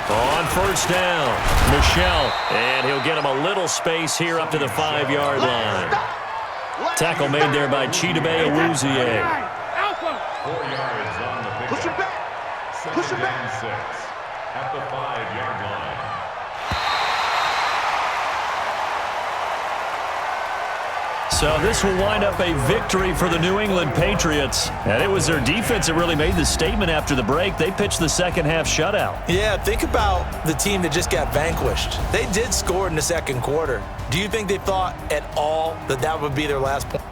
On first down, Michelle. And he'll get him a little space here up to the 5-yard line. Tackle made there by Chidobe Awuzie. 4 yards on the pickup. Push him back. Push him back. Second and 6 at the 5-yard line. So this will wind up a victory for the New England Patriots. And it was their defense that really made the statement after the break. They pitched the second half shutout. Yeah, think about the team that just got vanquished. They did score in the second quarter. Do you think they thought at all that that would be their last point?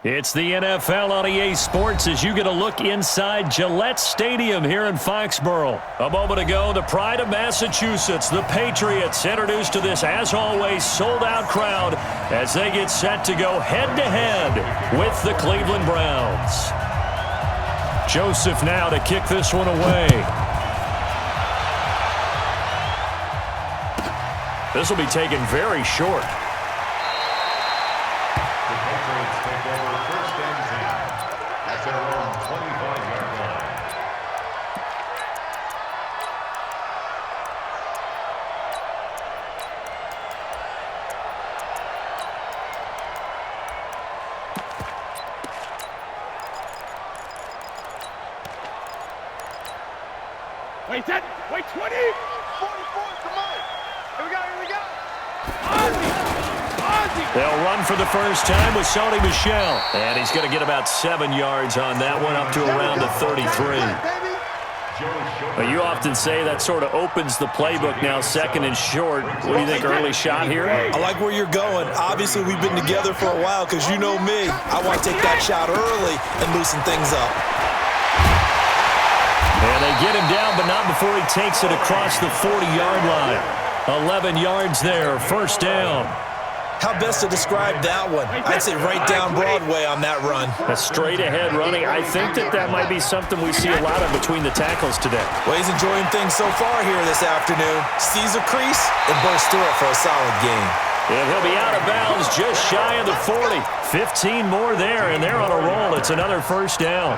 It's the NFL on EA Sports as you get a look inside Gillette Stadium here in Foxborough. A moment ago, the pride of Massachusetts, the Patriots, introduced to this, as always, sold-out crowd as they get set to go head-to-head with the Cleveland Browns. Joseph now to kick this one away. This will be taken very short. The Patriots take over first and 10 at their own 25-yard line. Wait, set. Wait, 20. 44, come on. Here we go, here we go. Ozzie. Ozzie. They'll run for the first time with Sony Michel. And he's going to get about 7 yards on that one, up to around the 33. You often say that sort of opens the playbook now, second and short. What do you think, early shot here? I like where you're going. Obviously, we've been together for a while because you know me. I want to take that shot early and loosen things up. And they get him down, but not before he takes it across the 40-yard line. 11 yards there, first down. How best to describe that one? I'd say right down Broadway on that run. A straight-ahead running. I think that might be something we see a lot of between the tackles today. Well, he's enjoying things so far here this afternoon. Sees a crease and bursts through it for a solid gain. And he'll be out of bounds just shy of the 40. 15 more there, and they're on a roll. It's another first down.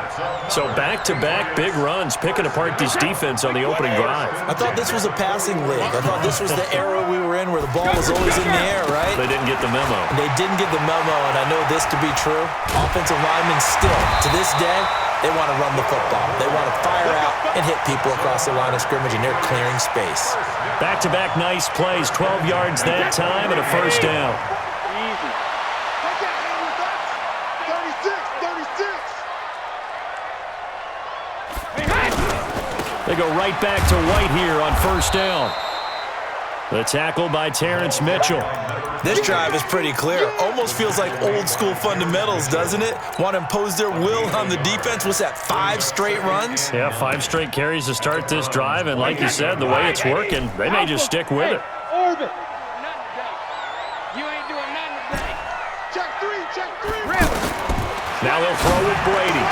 So back-to-back big runs, picking apart this defense on the opening drive. I thought this was a passing league. I thought this was the era we were in where the ball was always in the air, right? They didn't get the memo. They didn't get the memo, and I know this to be true. Offensive linemen still, to this day, they want to run the football. They want to fire out and hit people across the line of scrimmage, and they're clearing space. Back-to-back nice plays, 12 yards that time, and a first down. Easy. Take that, Andrew. 36. They go right back to White here on first down. The tackle by Terrence Mitchell. This drive is pretty clear. Almost feels like old-school fundamentals, doesn't it? Want to impose their will on the defense. What's that, 5 straight runs? Yeah, 5 straight carries to start this drive, and like you said, the way it's working, they may just stick with it. Orbit. Nothing today. You ain't doing nothing today. Check 3, check 3. Really? Now they'll throw with Brady.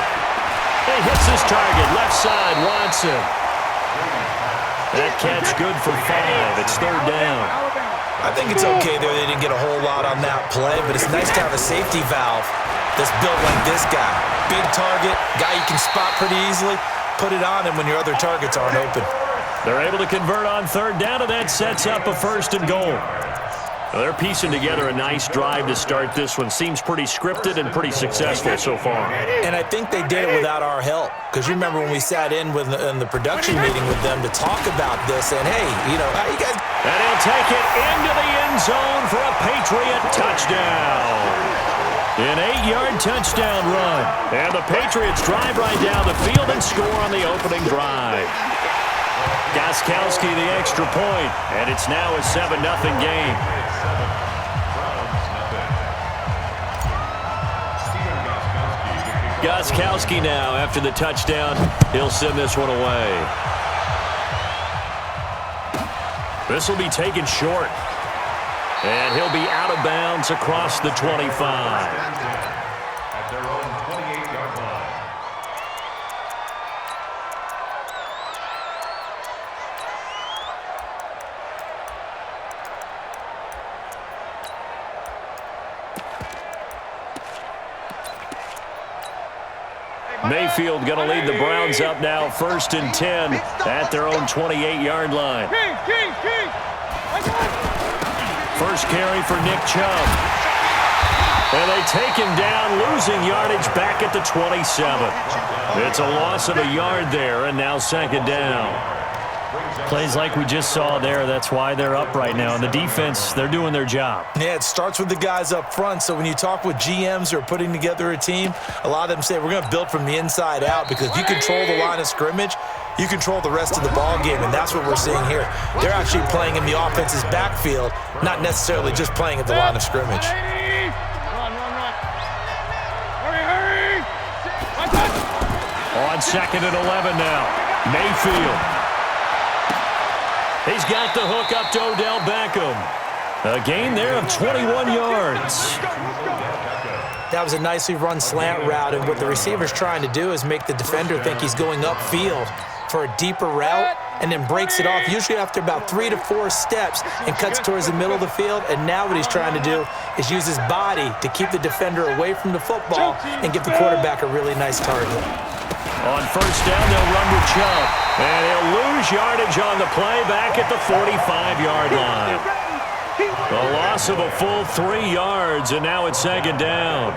He hits his target, left side, Watson. That catch good for 5. It's third down. I think it's okay there. They didn't get a whole lot on that play, but it's nice to have a safety valve that's built like this guy. Big target, guy you can spot pretty easily. Put it on him when your other targets aren't open. They're able to convert on third down, and that sets up a first and goal. Well, they're piecing together a nice drive to start this one. Seems pretty scripted and pretty successful so far. And I think they did it without our help. Because you remember when we sat in the production meeting with them to talk about this, and hey, you know, how you guys... And he'll take it into the end zone for a Patriot touchdown. An 8-yard touchdown run. And the Patriots drive right down the field and score on the opening drive. Gostkowski the extra point, and it's now a 7-0 game. Gostkowski now, after the touchdown, he'll send this one away. This will be taken short. And he'll be out of bounds across the 25. At their own 28-yard line. Mayfield going to lead the Browns up now, first and 10 at their own 28-yard line. King. First carry for Nick Chubb. And they take him down, losing yardage back at the 27. It's a loss of a yard there, and now second down. Plays like we just saw there, that's why they're up right now. And the defense, they're doing their job. Yeah, it starts with the guys up front. So when you talk with GMs who are putting together a team, a lot of them say we're going to build from the inside out, because if you control the line of scrimmage, you control the rest of the ball game, and that's what we're seeing here. They're actually playing in the offense's backfield, not necessarily just playing at the line of scrimmage. Run. Hurry. On second and 11 now, Mayfield. He's got the hook up to Odell Beckham. A gain there of 21 yards. That was a nicely run slant route, and what the receiver's trying to do is make the defender think he's going upfield for a deeper route, and then breaks it off, usually after about 3 to 4 steps, and cuts towards the middle of the field. And now what he's trying to do is use his body to keep the defender away from the football and give the quarterback a really nice target. On first down, they'll run with Chubb. And he'll lose yardage on the play back at the 45-yard line. A loss of a full 3 yards, and now it's second down.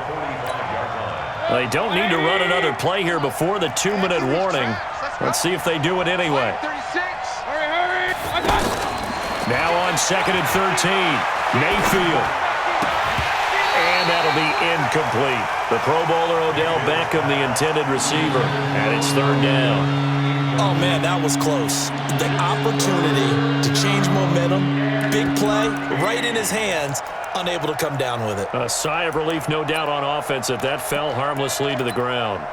They don't need to run another play here before the 2-minute warning. Let's see if they do it anyway. Now on 2nd and 13, Mayfield. And that'll be incomplete. The Pro Bowler Odell Beckham, the intended receiver, and it's 3rd down. Oh, man, that was close. The opportunity to change momentum, big play, right in his hands, unable to come down with it. A sigh of relief, no doubt, on offense that fell harmlessly to the ground.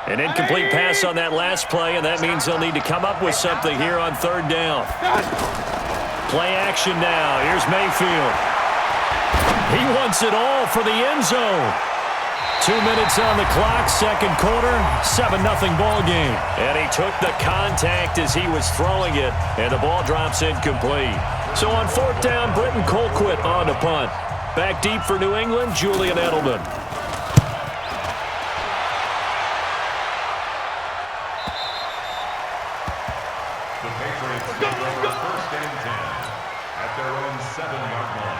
An incomplete pass on that last play, and that means they'll need to come up with something here on 3rd down. Play action now. Here's Mayfield. He wants it all for the end zone. 2 minutes on the clock, second quarter, 7-0 ball game. And he took the contact as he was throwing it, and the ball drops incomplete. So on 4th down, Britton Colquitt on to punt. Back deep for New England, Julian Edelman. The Patriots take over 1st and 10 at their own 7-yard line.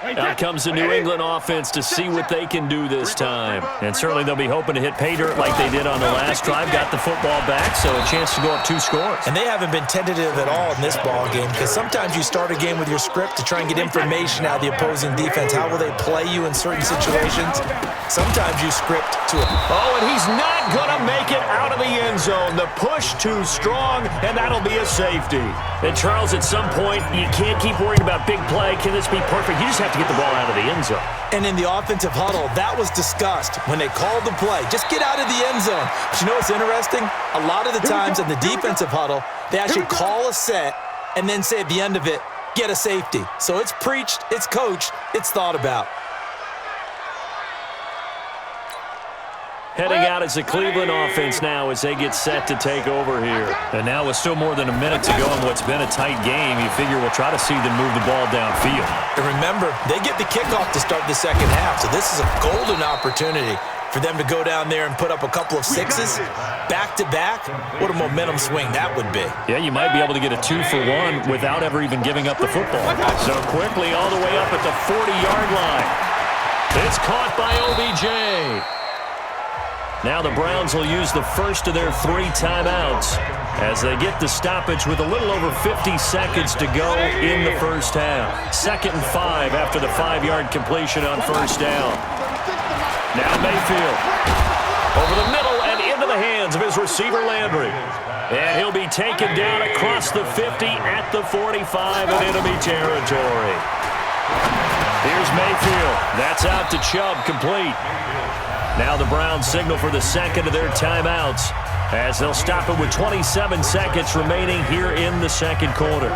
Out comes the New England offense to see what they can do this time. And certainly they'll be hoping to hit pay dirt like they did on the last drive. Got the football back, so a chance to go up 2 scores. And they haven't been tentative at all in this ball game, because sometimes you start a game with your script to try and get information out of the opposing defense. How will they play you in certain situations? Sometimes you script to it. Oh, and he's not going to make it out of the end zone. The push too strong, and that'll be a safety. And Charles, at some point, you can't keep worrying about big play. Can this be perfect? You just have to get the ball out of the end zone. And in the offensive huddle, that was discussed when they called the play. Just get out of the end zone. But you know what's interesting? A lot of the times in the defensive huddle, they actually call a set and then say at the end of it, get a safety. So it's preached, it's coached, it's thought about. Heading out is the Cleveland offense now as they get set to take over here. And now with still more than a minute to go in what's been a tight game, you figure we'll try to see them move the ball downfield. And remember, they get the kickoff to start the second half, so this is a golden opportunity for them to go down there and put up a couple of 6s back-to-back. What a momentum swing that would be. Yeah, you might be able to get a 2-for-1 without ever even giving up the football. So quickly all the way up at the 40-yard line. It's caught by OBJ. Now the Browns will use the first of their 3 timeouts as they get the stoppage with a little over 50 seconds to go in the first half. 2nd and 5 after the 5-yard completion on first down. Now Mayfield over the middle and into the hands of his receiver Landry. And he'll be taken down across the 50 at the 45 in enemy territory. Here's Mayfield. That's out to Chubb, complete. Now the Browns signal for the second of their timeouts as they'll stop it with 27 seconds remaining here in the second quarter.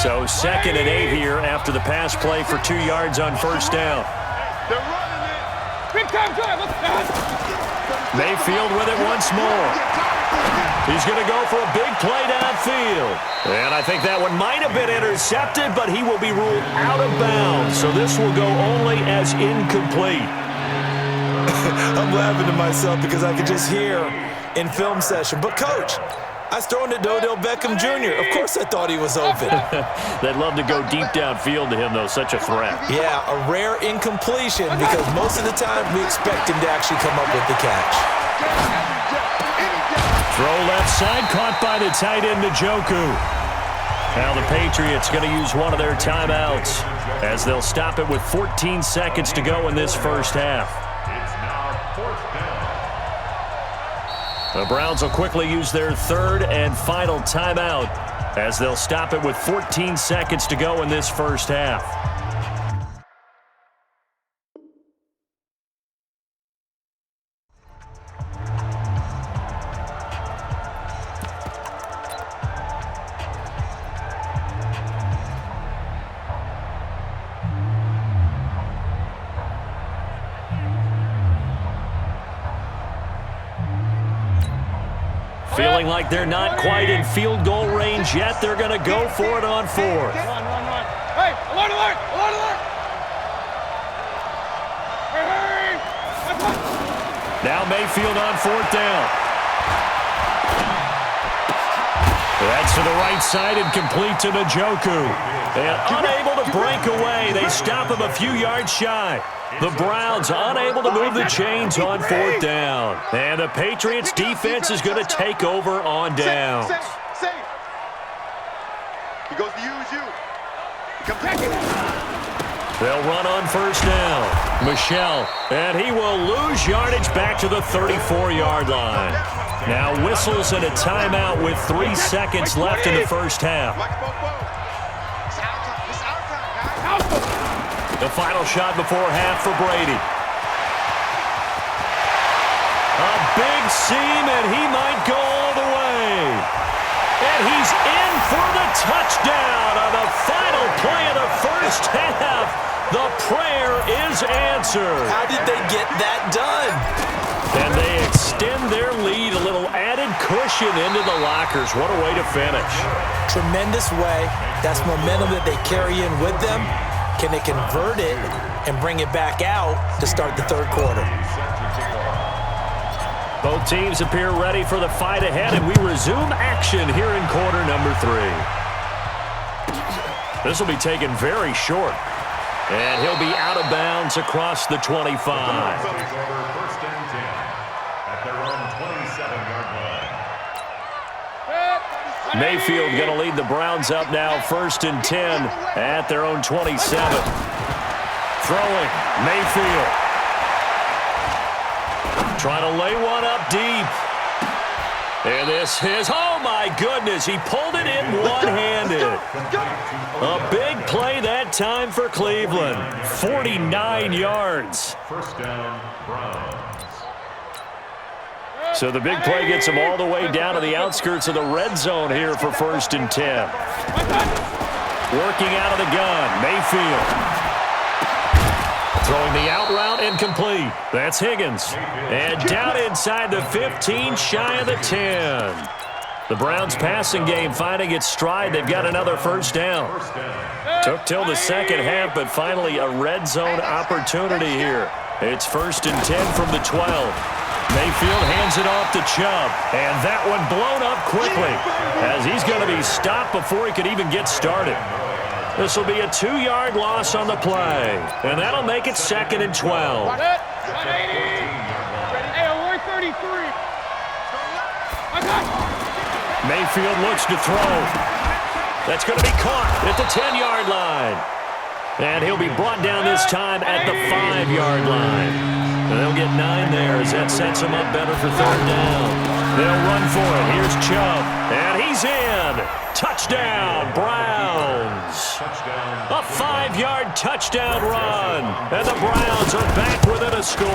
So 2nd and 8 here after the pass play for 2 yards on first down. Mayfield with it once more. He's going to go for a big play downfield. And I think that one might have been intercepted, but he will be ruled out of bounds. So this will go only as incomplete. I'm laughing to myself because I could just hear in film session. But, Coach, I was throwing it to Odell Beckham Jr. Of course I thought he was open. They'd love to go deep downfield to him, though. Such a threat. Yeah, a rare incompletion because most of the time we expect him to actually come up with the catch. Throw left side, caught by the tight end Njoku. Now the Patriots going to use one of their timeouts as they'll stop it with 14 seconds to go in this first half. It's now 4th down. The Browns will quickly use their 3rd and final timeout as they'll stop it with 14 seconds to go in this first half. Feeling like they're not quite in field goal range yet. They're going to go for it on fourth. Run. Hey, alert, alert, alert, alert. Hey. Now Mayfield on fourth down. That's to the right side and complete to Njoku. And unable to break away. They stop him a few yards shy. The Browns unable to move the chains on fourth down. And the Patriots defense is going to take over on downs. Safe. He goes to use you. Come back. They'll run on first down. Michelle, and he will lose yardage back to the 34-yard line. Now whistles and a timeout with 3 seconds left in the first half. The final shot before half for Brady. A big seam, and he might go all the way. And he's in for the touchdown on the final play of the first half. The prayer is answered. How did they get that done? And they extend their lead, a little added cushion into the lockers. What a way to finish. Tremendous way. That's momentum that they carry in with them. Can they convert it and bring it back out to start the third quarter? Both teams appear ready for the fight ahead, and we resume action here in quarter number 3. This will be taken very short. And he'll be out of bounds across the 25. First and 10 at their own 27-yard line. Mayfield going to lead the Browns up now, first and 10 at their own 27. Throwing, Mayfield. Trying to lay one up deep. And this is, oh my goodness, he pulled it in one-handed. A big play that time for Cleveland. 49 yards. First down, Browns. So the big play gets him all the way down to the outskirts of the red zone here for first and 10. Working out of the gun, Mayfield. Throwing the out route incomplete. That's Higgins. And down inside the 15, shy of the 10. The Browns passing game finding its stride. They've got another first down. Took till the second half, but finally a red zone opportunity here. It's first and 10 from the 12. Mayfield hands it off to Chubb. And that one blown up quickly as he's going to be stopped before he could even get started. This will be a 2-yard loss on the play. And that'll make it second and 12. Mayfield looks to throw. That's going to be caught at the 10-yard line. And he'll be brought down this time at the 5-yard line. And they'll get 9 there as that sets him up better for third down. They'll run for it. Here's Chubb. And he's in. Touchdown, Browns. A 5-yard touchdown run. And the Browns are back within a score.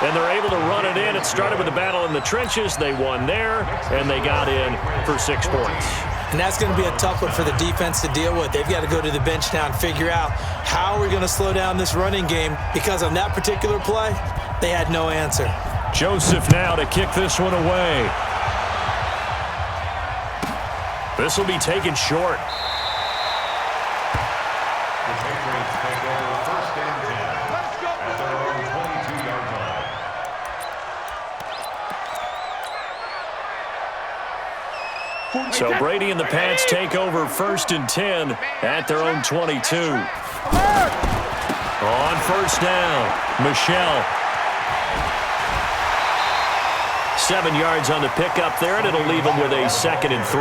And they're able to run it in. It started with a battle in the trenches. They won there, and they got in for 6 points. And that's going to be a tough one for the defense to deal with. They've got to go to the bench now and figure out how we're going to slow down this running game, because on that particular play, they had no answer. Joseph now to kick this one away. This will be taken short. The Patriots take over first and 10 at their own 22-yard line. So Brady and the Pats take over first and 10 at their own 22. On first down, Michelle. 7 yards on the pickup there, and it'll leave them with a second and 3.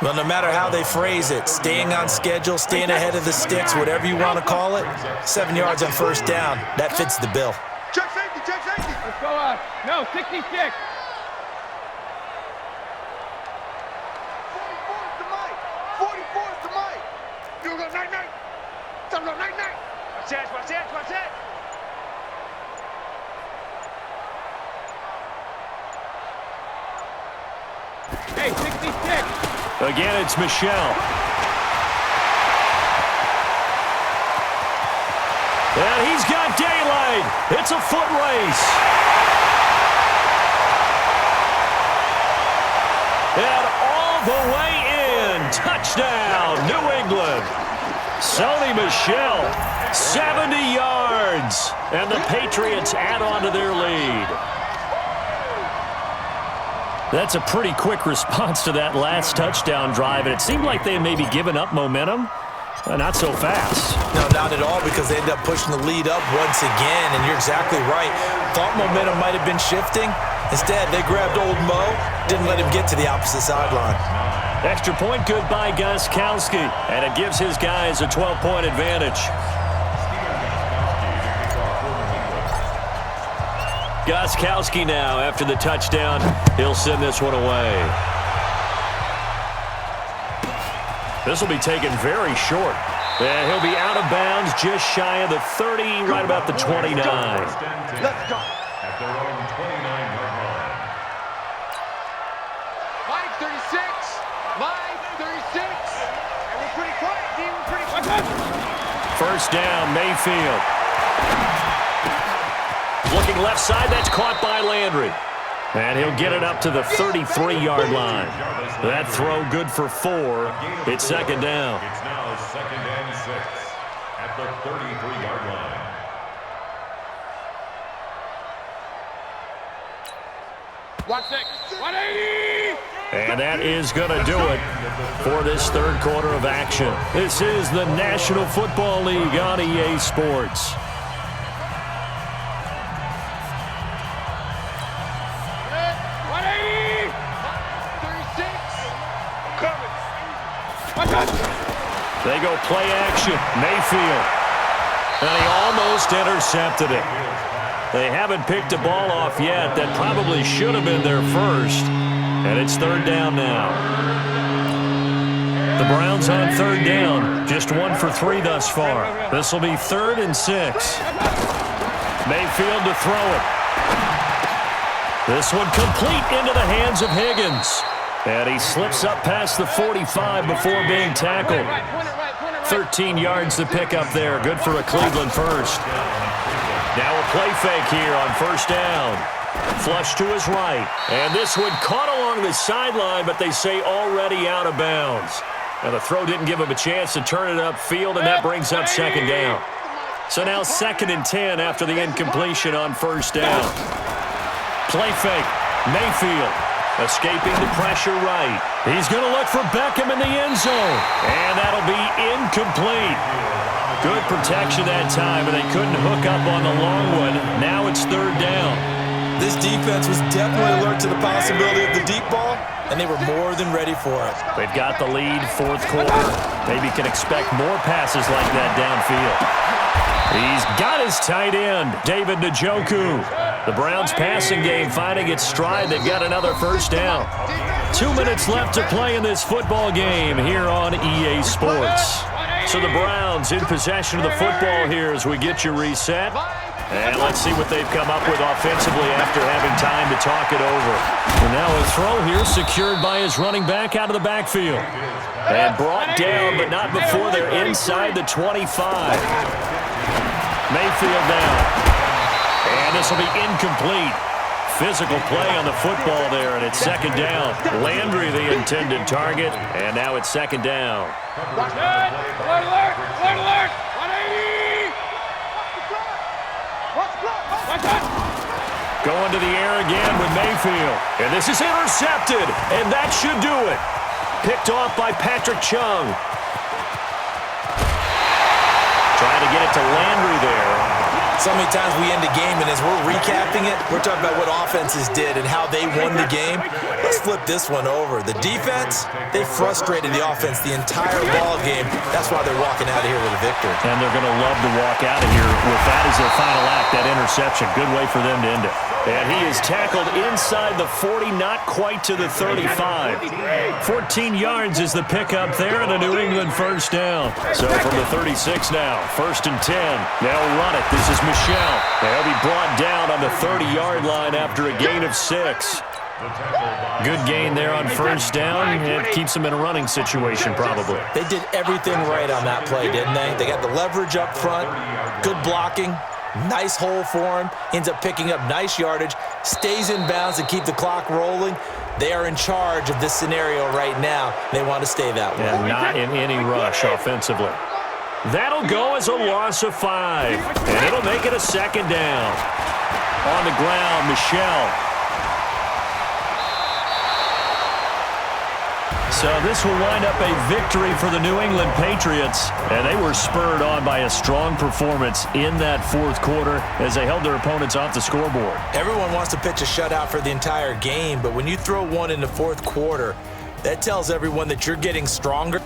Well, no matter how they phrase it, staying on schedule, staying ahead of the sticks, whatever you want to call it, 7 yards on first down, that fits the bill. Check safety, check safety. Let's go out. No, 66. 44 is the mic. 44 is the mic. You go night-night. Time to go night-night. Watch that, watch that, watch that. Hey, 66. Again, it's Michelle. And he's got daylight. It's a foot race. Sony Michel, 70 yards. And the Patriots add on to their lead. That's a pretty quick response to that last touchdown drive, and it seemed like they had maybe given up momentum. Not so fast. No, not at all, because they ended up pushing the lead up once again, and you're exactly right. Thought momentum might have been shifting. Instead, they grabbed old Mo, didn't let him get to the opposite sideline. Extra point good by Gostkowski, and it gives his guys a 12-point advantage. Gostkowski now, after the touchdown, he'll send this one away. This will be taken very short. And he'll be out of bounds just shy of the 30, right about the 29. Let's go. At their own 29-yard line. Line 36. Line 36. And we're pretty quiet, D. We're pretty quiet. First down, Mayfield. Looking left side, that's caught by Landry. And he'll get it up to the 33-yard line. That throw good for 4. It's second down. It's now second and 6 at the 33-yard line. One six. 180. And that is going to do it for this third quarter of action. This is the National Football League on EA Sports. They go play action. Mayfield. And he almost intercepted it. They haven't picked a ball off yet. That probably should have been their first. And it's third down now. The Browns on third down. Just 1 for 3 thus far. This will be 3rd and 6. Mayfield to throw it. This one complete into the hands of Higgins. And he slips up past the 45 before being tackled. 13 yards to pick up there. Good for a Cleveland first. Now a play fake here on first down. Flush to his right. And this one caught along the sideline, but they say already out of bounds. And the throw didn't give him a chance to turn it upfield, and that brings up second down. So now 2nd and 10 after the incompletion on first down. Play fake. Mayfield. Escaping the pressure right. He's going to look for Beckham in the end zone. And that'll be incomplete. Good protection that time, and they couldn't hook up on the long one. Now it's third down. This defense was definitely alert to the possibility of the deep ball, and they were more than ready for it. They've got the lead, fourth quarter. Maybe can expect more passes like that downfield. He's got his tight end, David Njoku. The Browns passing game finding its stride. They've got another first down. 2 minutes left to play in this football game here on EA Sports. So the Browns in possession of the football here as we get you reset. And let's see what they've come up with offensively after having time to talk it over. And now a throw here secured by his running back out of the backfield. And brought down, but not before they're inside the 25. Mayfield down. And this will be incomplete. Physical play on the football there, and it's second down. Landry the intended target, and now it's second down. Alert! Alert! Alert! 180! Going to the air again with Mayfield. And this is intercepted, and that should do it. Picked off by Patrick Chung. Trying to get it to Landry there. So many times we end a game, and as we're recapping it, we're talking about what offenses did and how they won the game. Let's flip this one over. The defense, they frustrated the offense the entire ball game. That's why they're walking out of here with a victory. And they're going to love to walk out of here with that as their final act, that interception. Good way for them to end it. And he is tackled inside the 40, not quite to the 35. 14 yards is the pickup there, and a New England first down. So from the 36 now, 1st and 10. They'll run it. This is Michel. They'll be brought down on the 30-yard line after a gain of 6. Good gain there on first down. It keeps them in a running situation probably. They did everything right on that play, didn't they? They got the leverage up front, good blocking, nice hole for him, ends up picking up nice yardage, stays in bounds to keep the clock rolling. They are in charge of this scenario right now. They want to stay that way. And not in any rush offensively. That'll go as a loss of 5, and it'll make it a 2nd down. On the ground, Michel. So this will wind up a victory for the New England Patriots, and they were spurred on by a strong performance in that 4th quarter as they held their opponents off the scoreboard. Everyone wants to pitch a shutout for the entire game, but when you throw one in the 4th quarter, that tells everyone that you're getting stronger.